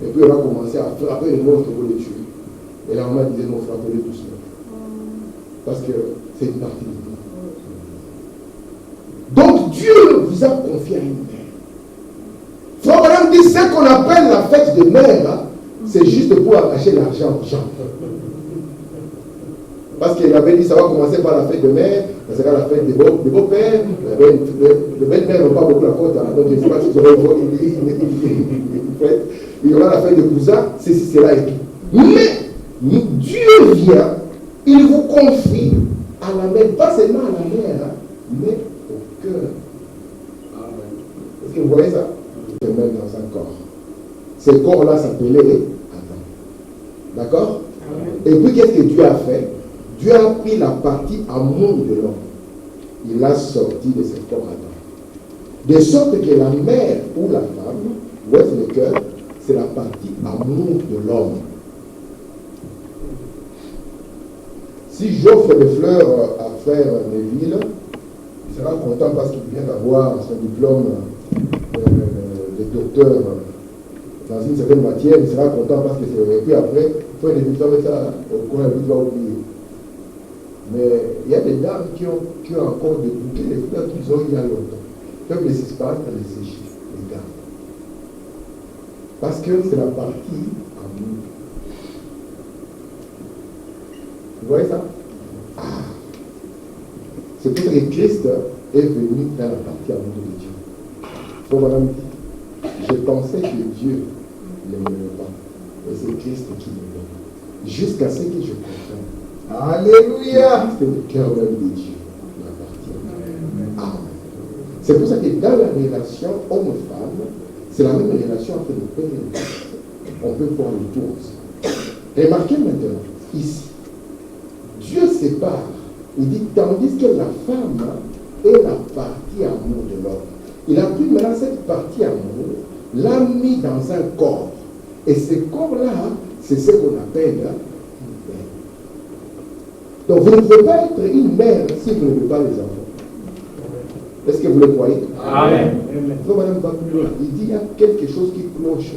Et puis elle a commencé à frapper le monstre pour le tuer. Et la maman disait non, frappez-le doucement. Parce que c'est une partie de nous. Donc Dieu vous a confié à une mère. Frère Branham dit ce qu'on appelle la fête de mère, c'est juste pour attacher l'argent aux gens. Parce qu'il avait dit ça va commencer par la fête de mère, ça sera la fête des beaux-pères, les belles-mères n'ont pas beaucoup la cote, hein, donc je ne sais pas si vous aurez il y aura la fête de cousins, ceci, cela et tout. Mais Dieu vient, il vous confie à la mère, pas seulement à la mère, hein, mais au cœur. Est-ce que vous voyez ça? C'est même dans un corps. Ce corps-là s'appelait Adam. D'accord? Et puis qu'est-ce que Dieu a fait? Dieu a pris la partie amour de l'homme. Il l'a sorti de ce corps Adam. De sorte que la mère ou la femme, où est le cœur, c'est la partie amour de l'homme. Si j'offre des fleurs à frère Neville, il sera content parce qu'il vient d'avoir son diplôme de docteur dans une certaine matière, il sera content parce que c'est... Et puis après, il faut mettre ça au coin, il va oublier. Mais il y a des dames qui ont encore des bouquets, les fleurs qu'ils ont il y a longtemps. Ils peuvent les disparaître et les sécher, les dames. Parce que c'est la partie amour. Vous voyez ça? C'est pour ça que Christ est venu dans la partie amour de Dieu. Faut madame, je pensais que Dieu ne m'aimait pas. Et c'est Christ qui m'aimait. Jusqu'à ce que je comprenne. Alléluia. C'est le cœur même de Dieu. La partie amour. Amen. C'est pour ça que dans la relation homme-femme, c'est la même relation entre le père et le fils. On peut voir le tour. Remarquez maintenant, ici, Dieu sépare. Il dit, tandis que la femme est la partie amour de l'homme. Il a pris maintenant cette partie amour, l'a mis dans un corps. Et ce corps-là, c'est ce qu'on appelle une mère. Donc vous ne pouvez pas être une mère si vous n'aimez pas les enfants. Est-ce que vous le croyez? Amen. Donc madame va plus loin. Il dit, il y a quelque chose qui cloche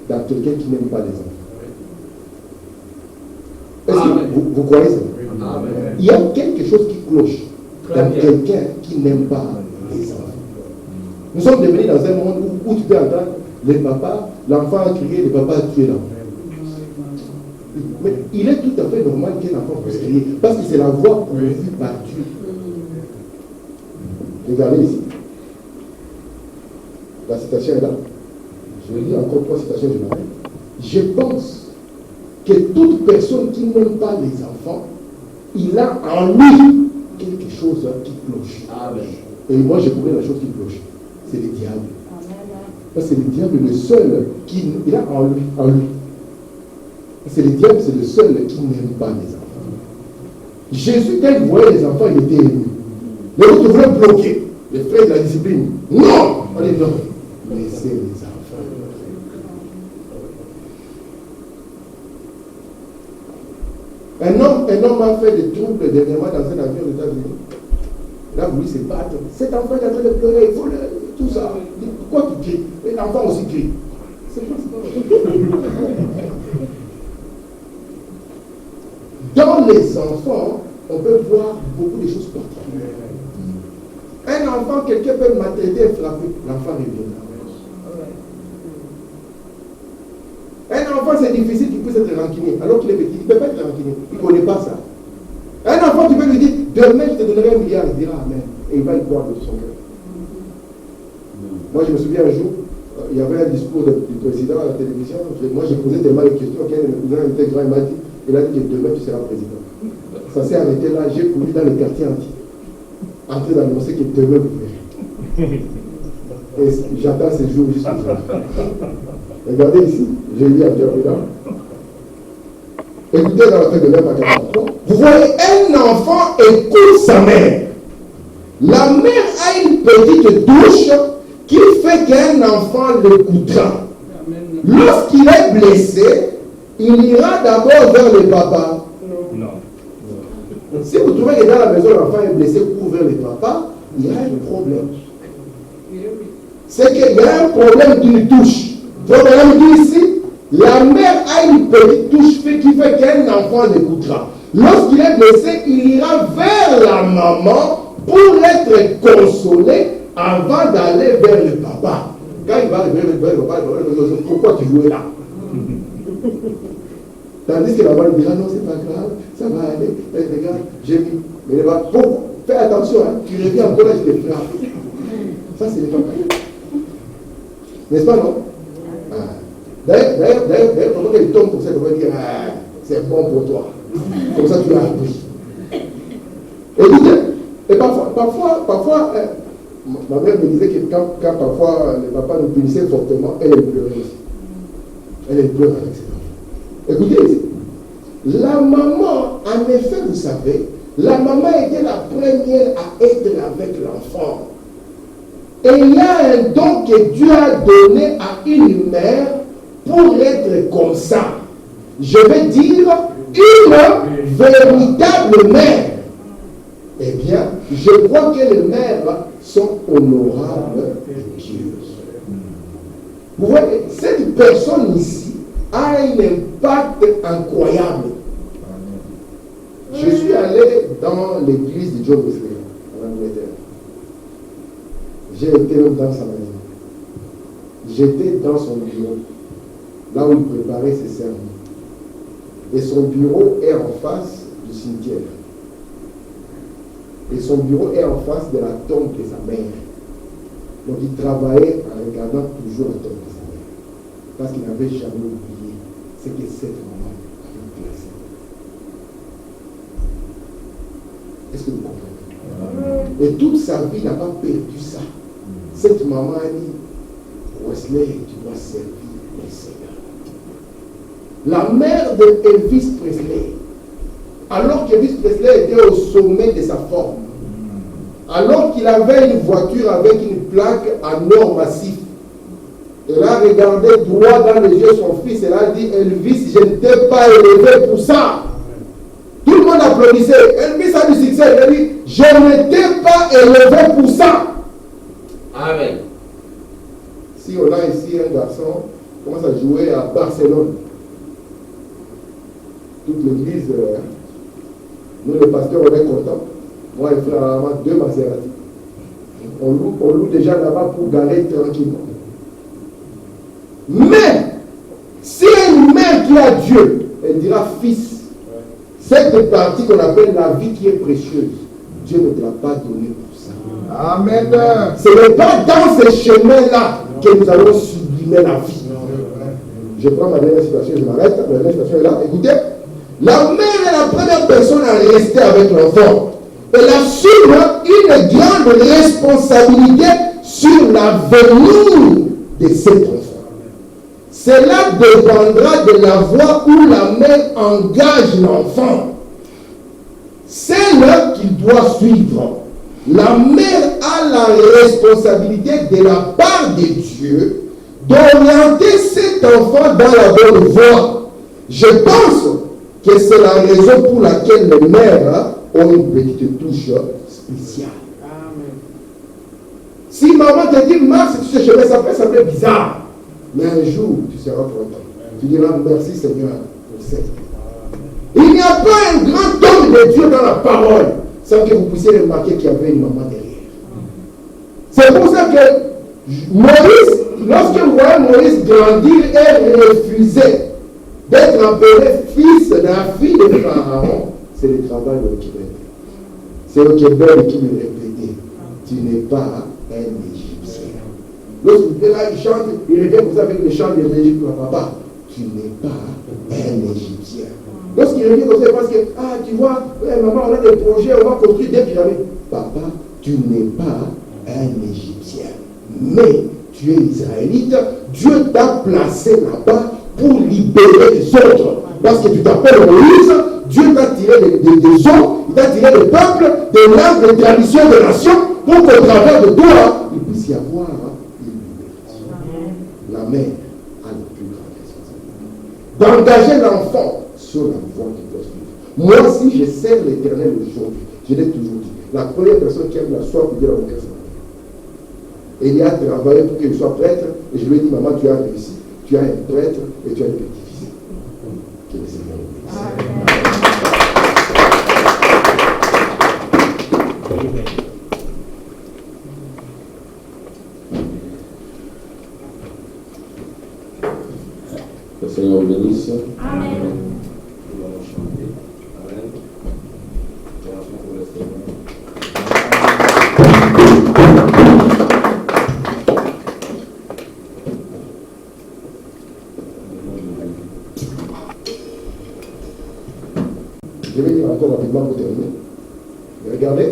dans quelqu'un qui n'aime pas les enfants. Est-ce que vous croyez ça? Amen. Il y a quelque chose qui cloche dans quelqu'un qui n'aime pas les enfants. Nous sommes devenus dans un monde où tu peux entendre les papas, l'enfant a crié, le papa a tué l'enfant. Mais il est tout à fait normal qu'un enfant puisse crier, parce que c'est la voix pourvue par Dieu. Regardez ici. La citation est là. Je lis encore 3 citations du matin. Je pense que toute personne qui n'aime pas les enfants, il a en lui quelque chose qui cloche. Amen. Et moi, je connais la chose qui cloche. C'est le diable. Parce que c'est le diable le seul qui il a en lui. C'est le diable, c'est le seul qui n'aime pas les enfants. Jésus, quand il voyait les enfants, il était ému. Les autres voulaient bloquer les frères de la discipline. Non! On dit non. Laissez les enfants. Un homme a fait des troubles dernièrement dans un avion aux États-Unis. Il a voulu se battre. Cet enfant est en train de pleurer, il faut le. Tout ça. Il dit, pourquoi tu cries? Et l'enfant aussi crie. C'est quoi ça? Dans les enfants, on peut voir beaucoup de choses particulières. Un enfant, quelqu'un peut maltraiter et frapper, l'enfant reviendra. Un enfant, c'est difficile qu'il puisse être rancunier, alors qu'il est petit, il ne peut pas être rancunier, il ne connaît pas ça. Un enfant, tu peux lui dire, demain je te donnerai 1 milliard, il dira Amen, et il va y croire de son cœur. Moi, je me souviens un jour, il y avait un discours du président à la télévision, moi j'ai posé tellement de questions, qu'un de mes cousins était grand, il m'a dit, il a dit que demain tu seras président. Ça s'est arrêté là, j'ai couru dans le quartier entier, en train d'annoncer que demain vous verrez. Et j'attends ces jours jusqu'à aujourd'hui. Regardez ici, j'ai dit à Dieu président. Écoutez dans la fête de l'homme à 43. Vous voyez, un enfant écoute sa mère. La mère a une petite douche qui fait qu'un enfant l'écoutera. Lorsqu'il est blessé, il ira d'abord vers le papa. Non. Si vous trouvez que dans la maison l'enfant est blessé, court vers le papa, il y a un problème. C'est qu'il y a un problème d'une touche. Donc, on dit ici, la mère a une petite touche qui fait qu'un enfant l'écoutera. Lorsqu'il est blessé, il ira vers la maman pour être consolé avant d'aller vers le papa. Quand il va arriver vers le papa, il va dire, pourquoi tu jouais là? Tandis que la maman lui dira, non, c'est pas grave, ça va aller, regarde, j'ai vu. Mais il va, fais attention, hein, tu reviens encore là, je te frappe. Ça, c'est le papa. N'est-ce pas, non? D'ailleurs, pendant qu'il tombe pour ça, il va dire, c'est bon pour toi. Comme ça, tu l'as appris. Écoutez, et parfois, ma mère me disait que quand parfois les papas nous punissaient fortement, elle pleurait aussi. Elle pleure avec ses enfants. Écoutez, la maman, en effet, vous savez, la maman était la première à être avec l'enfant. Et il y a un don que Dieu a donné à une mère pour être comme ça. Je vais dire une véritable mère. Eh bien, je crois que les mères sont honorables et pieuses. Vous voyez, cette personne ici a un impact incroyable. Je suis allé dans l'église de John Wesley en Angleterre. J'ai été même dans sa maison. J'étais dans son bureau, là où il préparait ses sermons. Et son bureau est en face du cimetière. Et son bureau est en face de la tombe de sa mère. Donc il travaillait en regardant toujours la tombe de sa mère. Parce qu'il n'avait jamais oublié ce que cette maman avait placé. Est-ce que vous comprenez? Et toute sa vie, il n'a pas perdu ça. Cette maman a dit, Wesley, tu dois servir le Seigneur. La mère de Elvis Presley, alors qu'Elvis Presley était au sommet de sa forme, alors qu'il avait une voiture avec une plaque en or massif, elle a regardé droit dans les yeux son fils, elle a dit, Elvis, je ne t'ai pas élevé pour ça. Tout le monde applaudissait. Elvis a du succès. Il a dit, je ne t'ai pas élevé pour ça. Amen. Si on a ici un garçon qui commence à jouer à Barcelone, toute l'église, nous le pasteur, on est content. Moi et frère Armand, 2 Maserati. On loue déjà là-bas pour garer tranquillement. Mais, si une mère qui a Dieu, elle dira, fils, cette partie qu'on appelle la vie qui est précieuse, Dieu ne te l'a pas donnée pour ça. Amen. Ce n'est pas dans ce chemin-là que nous allons sublimer la vie. Je prends ma dernière citation, je m'arrête. La dernière citation est là. Écoutez, la mère est la première personne à rester avec l'enfant. Elle assume une grande responsabilité sur l'avenir de cet enfant. Cela dépendra de la voie où la mère engage l'enfant. Celle qu'il doit suivre. La mère a la responsabilité de la part de Dieu d'orienter cet enfant dans la bonne voie. Je pense que c'est la raison pour laquelle les mères ont une petite touche spéciale. Amen. Si maman te dit, marche sur ce chemin, ça peut sembler bizarre. Mais un jour, tu seras content. Tu diras, merci Seigneur pour cette. Il n'y a pas un grand homme de Dieu dans la parole sans que vous puissiez remarquer qu'il y avait une maman derrière. C'est pour ça que Moïse, lorsque vous voyez Moïse grandir et refuser d'être appelé fils de la fille de Pharaon, c'est le travail de Québec. C'est au Québec qui me répétait, tu n'es pas un Égyptien. Lorsqu'il est là, il chante, il revient comme ça avec le chant de l'Égypte, papa, tu n'es pas un Égyptien. Lorsqu'il revient comme ça, parce que, tu vois, maman, on a des projets, on va construire des pyramides. Papa, tu n'es pas un Égyptien. Mais tu es israélite, Dieu t'a placé là-bas pour libérer les autres. Parce que tu t'appelles Moïse, Dieu t'a tiré des eaux, il t'a tiré des peuples, des langues, des traditions, des nations, pour qu'au travers de toi, il puisse y avoir une libération. La mère a le plus grand responsabilité d'engager l'enfant sur la voie qu'il doit suivre. Moi, si je sers l'Éternel aujourd'hui, je l'ai toujours dit, la première personne qui aime la soif pour dire à mon père, c'est il y a travaillé pour qu'il soit prêtre, et je lui ai dit, maman, tu as réussi, tu as un prêtre et tu as un petit-fils. Que le Seigneur le bénisse. Que le Seigneur vous bénisse. Amen. Nous allons chanter. Amen. Merci pour le Seigneur. Je vais dire encore rapidement pour terminer. Mais regardez.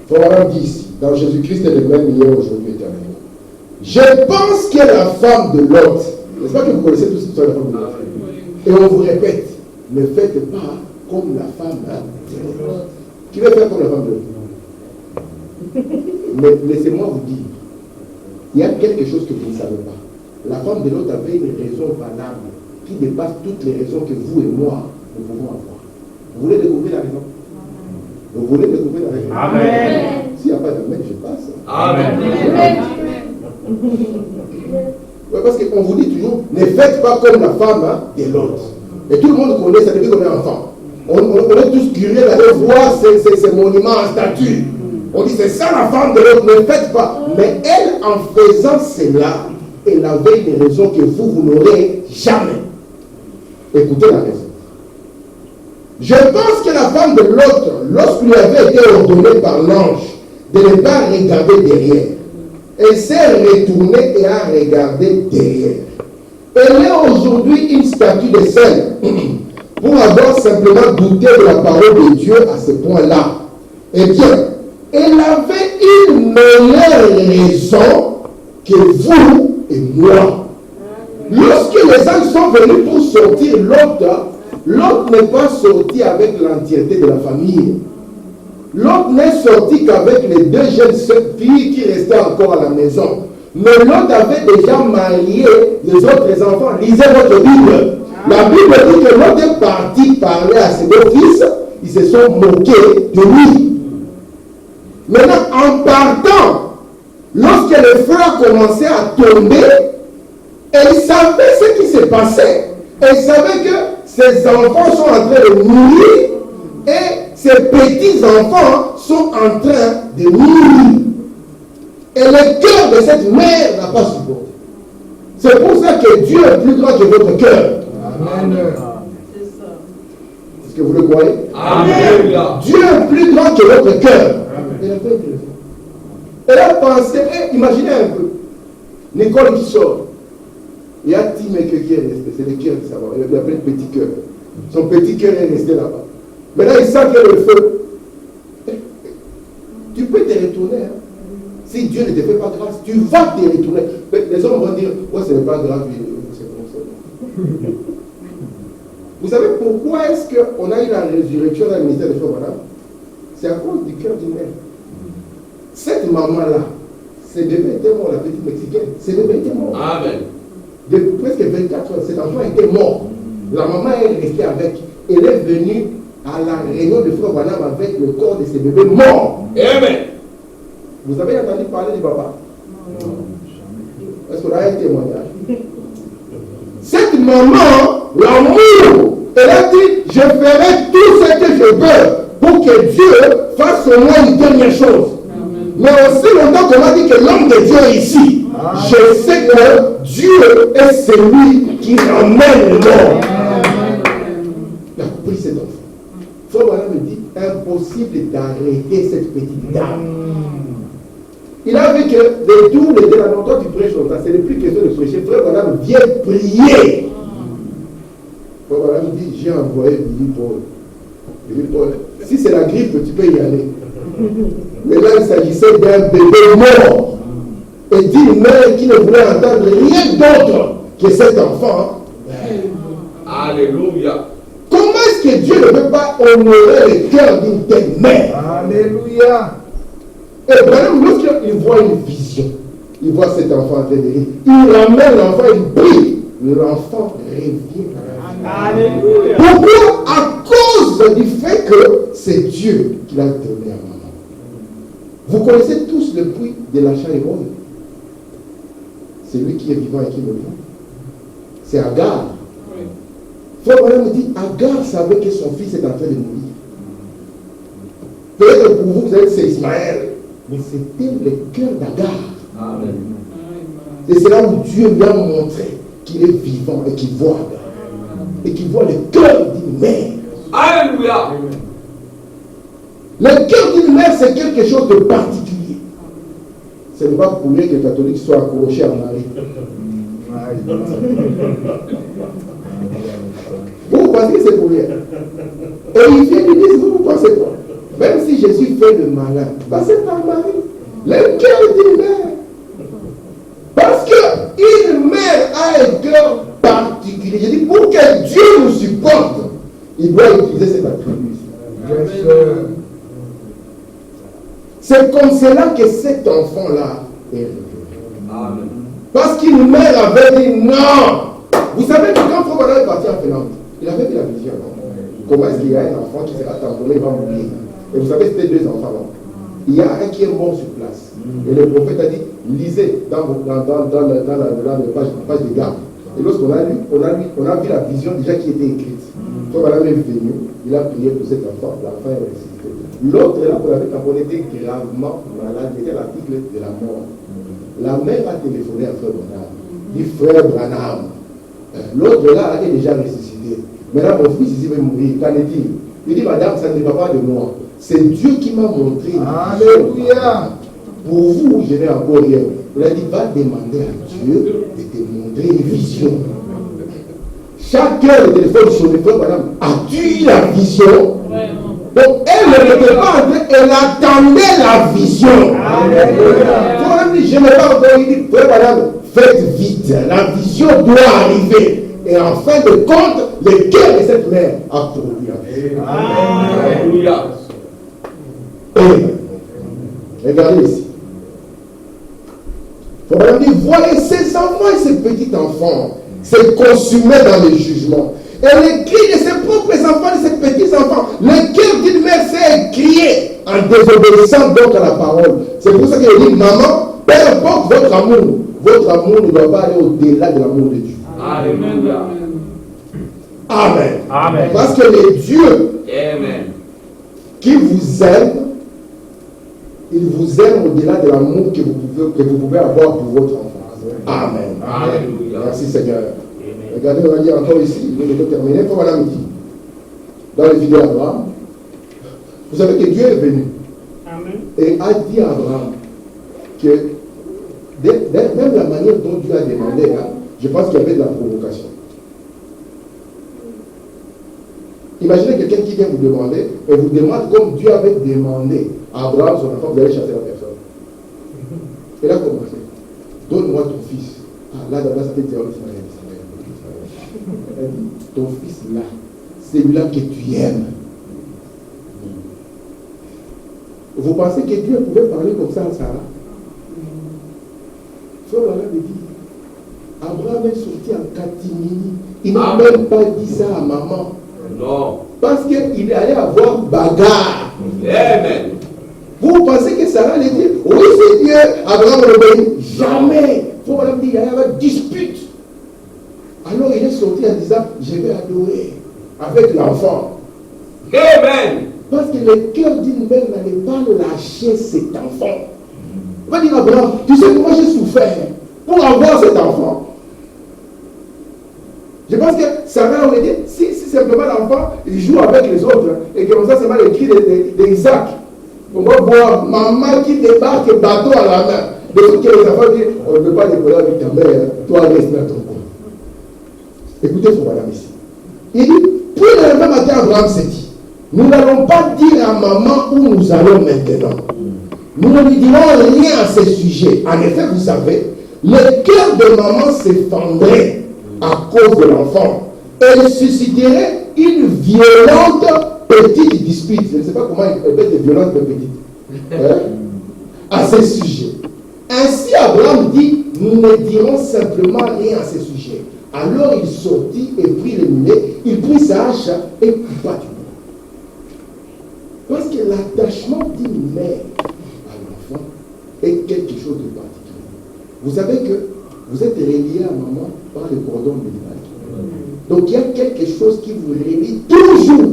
Voilà dit ici, dans Jésus-Christ est le même hier, aujourd'hui, éternellement. Je pense que la femme de Lot, n'est-ce pas que vous connaissez tous l'histoire de la femme de Lot? Et on vous répète, ne faites pas comme la femme de Lot. Qui veut faire comme la femme de Lot? Mais laissez-moi vous dire, il y a quelque chose que vous ne savez pas. La femme de Lot avait une raison valable qui dépasse toutes les raisons que vous et moi nous pouvons avoir. Vous voulez découvrir la raison? Vous voulez découvrir la raison? Amen. S'il n'y a pas d'amen, je passe. Amen. Ouais, parce qu'on vous dit toujours, ne faites pas comme la femme de l'autre. Et tout le monde connaît ça depuis qu'on est enfant. On est tous curieux d'aller voir ces monuments en statue. On dit, c'est ça la femme de l'autre, ne faites pas. Mais elle, en faisant cela, elle avait une raison que vous n'aurez jamais. Écoutez la raison. Je pense que la femme de l'autre, lorsqu'il avait été ordonné par l'ange de ne pas regarder derrière, elle s'est retournée et a regardé derrière. Elle est aujourd'hui une statue de sel pour avoir simplement douté de la parole de Dieu à ce point-là. Eh bien, elle avait une meilleure raison que vous et moi. Lorsque les anges sont venus pour sortir l'autre n'est pas sorti avec l'entièreté de la famille. L'autre n'est sorti qu'avec les deux jeunes filles qui restaient encore à la maison. Mais l'autre avait déjà marié les autres enfants. Lisez votre Bible. La Bible dit que l'autre est parti parler à ses deux fils. Ils se sont moqués de lui. Maintenant, en partant, lorsque le feu a commencé à tomber, elle savait ce qui se passait. Elle savait que ses enfants sont en train de mourir et ses petits-enfants sont en train de mourir. Et le cœur de cette mère n'a pas supporté. C'est pour ça que Dieu est plus grand que votre cœur. Amen. Est-ce que vous le croyez? Amen. Dieu est plus grand que votre cœur. Elle a pensé, imaginez un peu, Nicole qui sort. Il y a Tim et qui est resté, c'est le cœur qui s'en va. Il a plein de petits cœurs. Son petit cœur est resté là-bas. Maintenant, il sent qu'il y a le feu. Tu peux te retourner. Hein. Si Dieu ne te fait pas grâce, tu vas te retourner. Les hommes vont dire, ouais, ce n'est pas grave, c'est comme ça. Vous savez pourquoi est-ce qu'on a eu la résurrection dans le ministère de Frère Branham? C'est à cause du cœur d'une mère. Cette maman-là, ce bébé était mort, la petite mexicaine. Ce bébé était mort. Amen. Depuis presque 24 heures, cet enfant était mort. La maman est restée avec. Elle est venue à la réunion de Frère Branham avec le corps de ce bébé mort. Amen. Vous avez entendu parler du papa? Non. Est-ce qu'on a un témoignage? Cette maman, l'amour, elle a dit, je ferai tout ce que je veux pour que Dieu fasse au moins une dernière chose. Mais aussi longtemps qu'on a dit que l'homme de Dieu est ici, je sais que Dieu est celui qui ramène le mort. Il a pris cet enfant. Frère Branham me dit, impossible d'arrêter cette petite dame. Il a vu que les tours de la nuit, toi tu prêches longtemps, ce n'est plus question de prêcher. Frère Branham vient prier. Frère Branham dit, j'ai envoyé Billy Paul. Billy Paul, si c'est la grippe, tu peux y aller. Mais là, il s'agissait d'un bébé mort. Et dit une mère qui ne voulait entendre rien d'autre que cet enfant. Alléluia. Comment est-ce que Dieu ne peut pas honorer le cœur d'une telle mère? Alléluia. Et Branham, lorsqu'il voit une vision, il voit cet enfant en train de rire, il ramène l'enfant, il prie. L'enfant revient. Alléluia. Pourquoi? À cause du fait que c'est Dieu qui l'a donné à maman. Vous connaissez tous le puits de la Chaïroï. C'est lui qui est vivant et qui me vit. C'est Agar. Frère Branham me dit, Agar savait que son fils est en train de mourir. Peut-être pour vous, vous allez dire c'est Ismaël. Mais c'était le cœur d'Agar. Amen. Et c'est là où Dieu lui a montré qu'il est vivant et qu'il voit Agar. Et qu'il voit le cœur d'une mère. Alléluia. Le cœur d'une mère, c'est quelque chose de particulier. Ce n'est pas pour lui que les catholiques soient accrochés à Marie. Vous pensez que c'est pour lui? Et il vient lui dire, vous pensez quoi? Même si Jésus fait le malin, passez par Marie. Le cœur d'une mère. Parce qu'une mère a un cœur particulier. Je dis, pour que Dieu nous supporte, il doit utiliser cet attribut. C'est comme cela que cet enfant-là est revenu. Amen. Parce qu'une mère avait dit non. Vous savez que quand Frère Branham est parti en Finlande, il avait vu la vision. Comment est-ce qu'il y a un enfant qui sera tamponné, il va mourir? Et vous savez, c'était deux enfants. Non? Il y a un qui est mort sur place. Et le prophète a dit, lisez dans la page de garde. Et lorsqu'on a lu, on a vu la vision déjà qui était écrite. Frère Branham est venu, il a prié pour cet enfant, l'enfant est ressuscité. L'autre là, pour la quand on était gravement malade, c'était l'article de la mort. La mère a téléphoné à Frère Branham. Il dit, Frère Branham, l'autre là est déjà ressuscité. Maintenant, mon fils ici va mourir. Qu'en est-il? Il dit, madame, ça ne va pas de moi. C'est Dieu qui m'a montré. Alléluia. Pour vous, je n'ai encore rien. Il a dit, va demander à Dieu de te montrer une vision. Chaque heure, le téléphone sonne, madame, as-tu eu la vision? Donc, elle n'était pas en train, elle attendait la vision. Alléluia. Je n'ai pas encore dit, madame, faites vite, la vision doit arriver. Et en fin de compte, le cœur de cette mère a produit la vision. Alléluia. Regardez ici. Madame dit, voyez ces enfants et ces petits enfants se consumer dans le jugement. Et les cris de ses propres enfants, de ses petits enfants, le cœur d'une mère s'est crié en désobéissant donc à la parole. C'est pour ça qu'il dit, maman, peu importe votre amour ne doit pas aller au-delà de l'amour de Dieu. Alléluia. Amen. Amen. Parce que le Dieu qui vous aime, il vous aime au-delà de l'amour que vous pouvez avoir pour votre enfant. Amen. Alléluia. Merci Seigneur. Regardez, on va dire encore ici, je vais terminer pour Madame dit. Dans les vidéos d'Abraham, vous savez que Dieu est venu. Amen. Et a dit à Abraham que même la manière dont Dieu a demandé, hein, je pense qu'il y avait de la provocation. Imaginez quelqu'un qui vient vous demander et vous demande comme Dieu avait demandé à Abraham, son enfant, vous allez chasser la personne. Et là, commencez. Donne-moi ton fils. Ah, là, d'abord, ça fait dire ton fils là, celui-là que tu aimes. Vous pensez que Dieu pouvait parler comme ça à Sarah? Frère Abraham dit, Abraham est sorti en catimini. Il n'a même pas dit ça à maman. Non. Parce qu'il allait avoir bagarre. Amen. Vous pensez que Sarah allait dire, oui c'est Dieu, Abraham l'obéit? Jamais. Frère Abraham dit, il y avait une dispute. Alors il est sorti en disant, je vais adorer avec l'enfant. Amen. Parce que le cœur d'une mère n'allait pas lâcher cet enfant. Il va dire à Abraham, tu sais comment j'ai souffert pour avoir cet enfant. Je pense que Sarah aurait dit, si simplement l'enfant il joue avec les autres, et que comme ça c'est mal écrit d'Isaac. On va voir maman qui débarque bateau à la main. De ce que les enfants disent, on ne peut pas décoller avec ta mère, toi reste dans ton coin. Écoutez son madame ici. Il dit, puis le lendemain matin, Abraham s'est dit, nous n'allons pas dire à maman où nous allons maintenant. Nous ne lui dirons rien à ce sujet. En effet, vous savez, le cœur de maman s'effondrait à cause de l'enfant. Elle susciterait une violente petite dispute. Je ne sais pas comment elle peut être violente mais petite. À ce sujet. Ainsi, Abraham dit, nous ne dirons simplement rien à ce sujet. Alors il sortit et prit le mulet, il prit sa hache et coupa du bois. Parce que l'attachement d'une mère à l'enfant est quelque chose de particulier. Vous savez que vous êtes relié à maman par le cordon ombilical. Donc il y a quelque chose qui vous relie toujours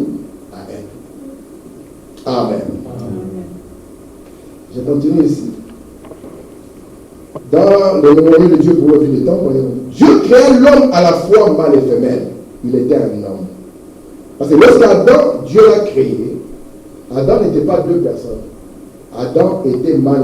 à elle. Amen. Je continue ici. Dans le mémorial de Dieu pour le vie des temps, Dieu créa l'homme à la fois mâle et femelle. Il était un homme. Parce que lorsqu'Adam, Dieu l'a créé, Adam n'était pas deux personnes. Adam était mâle et femelle.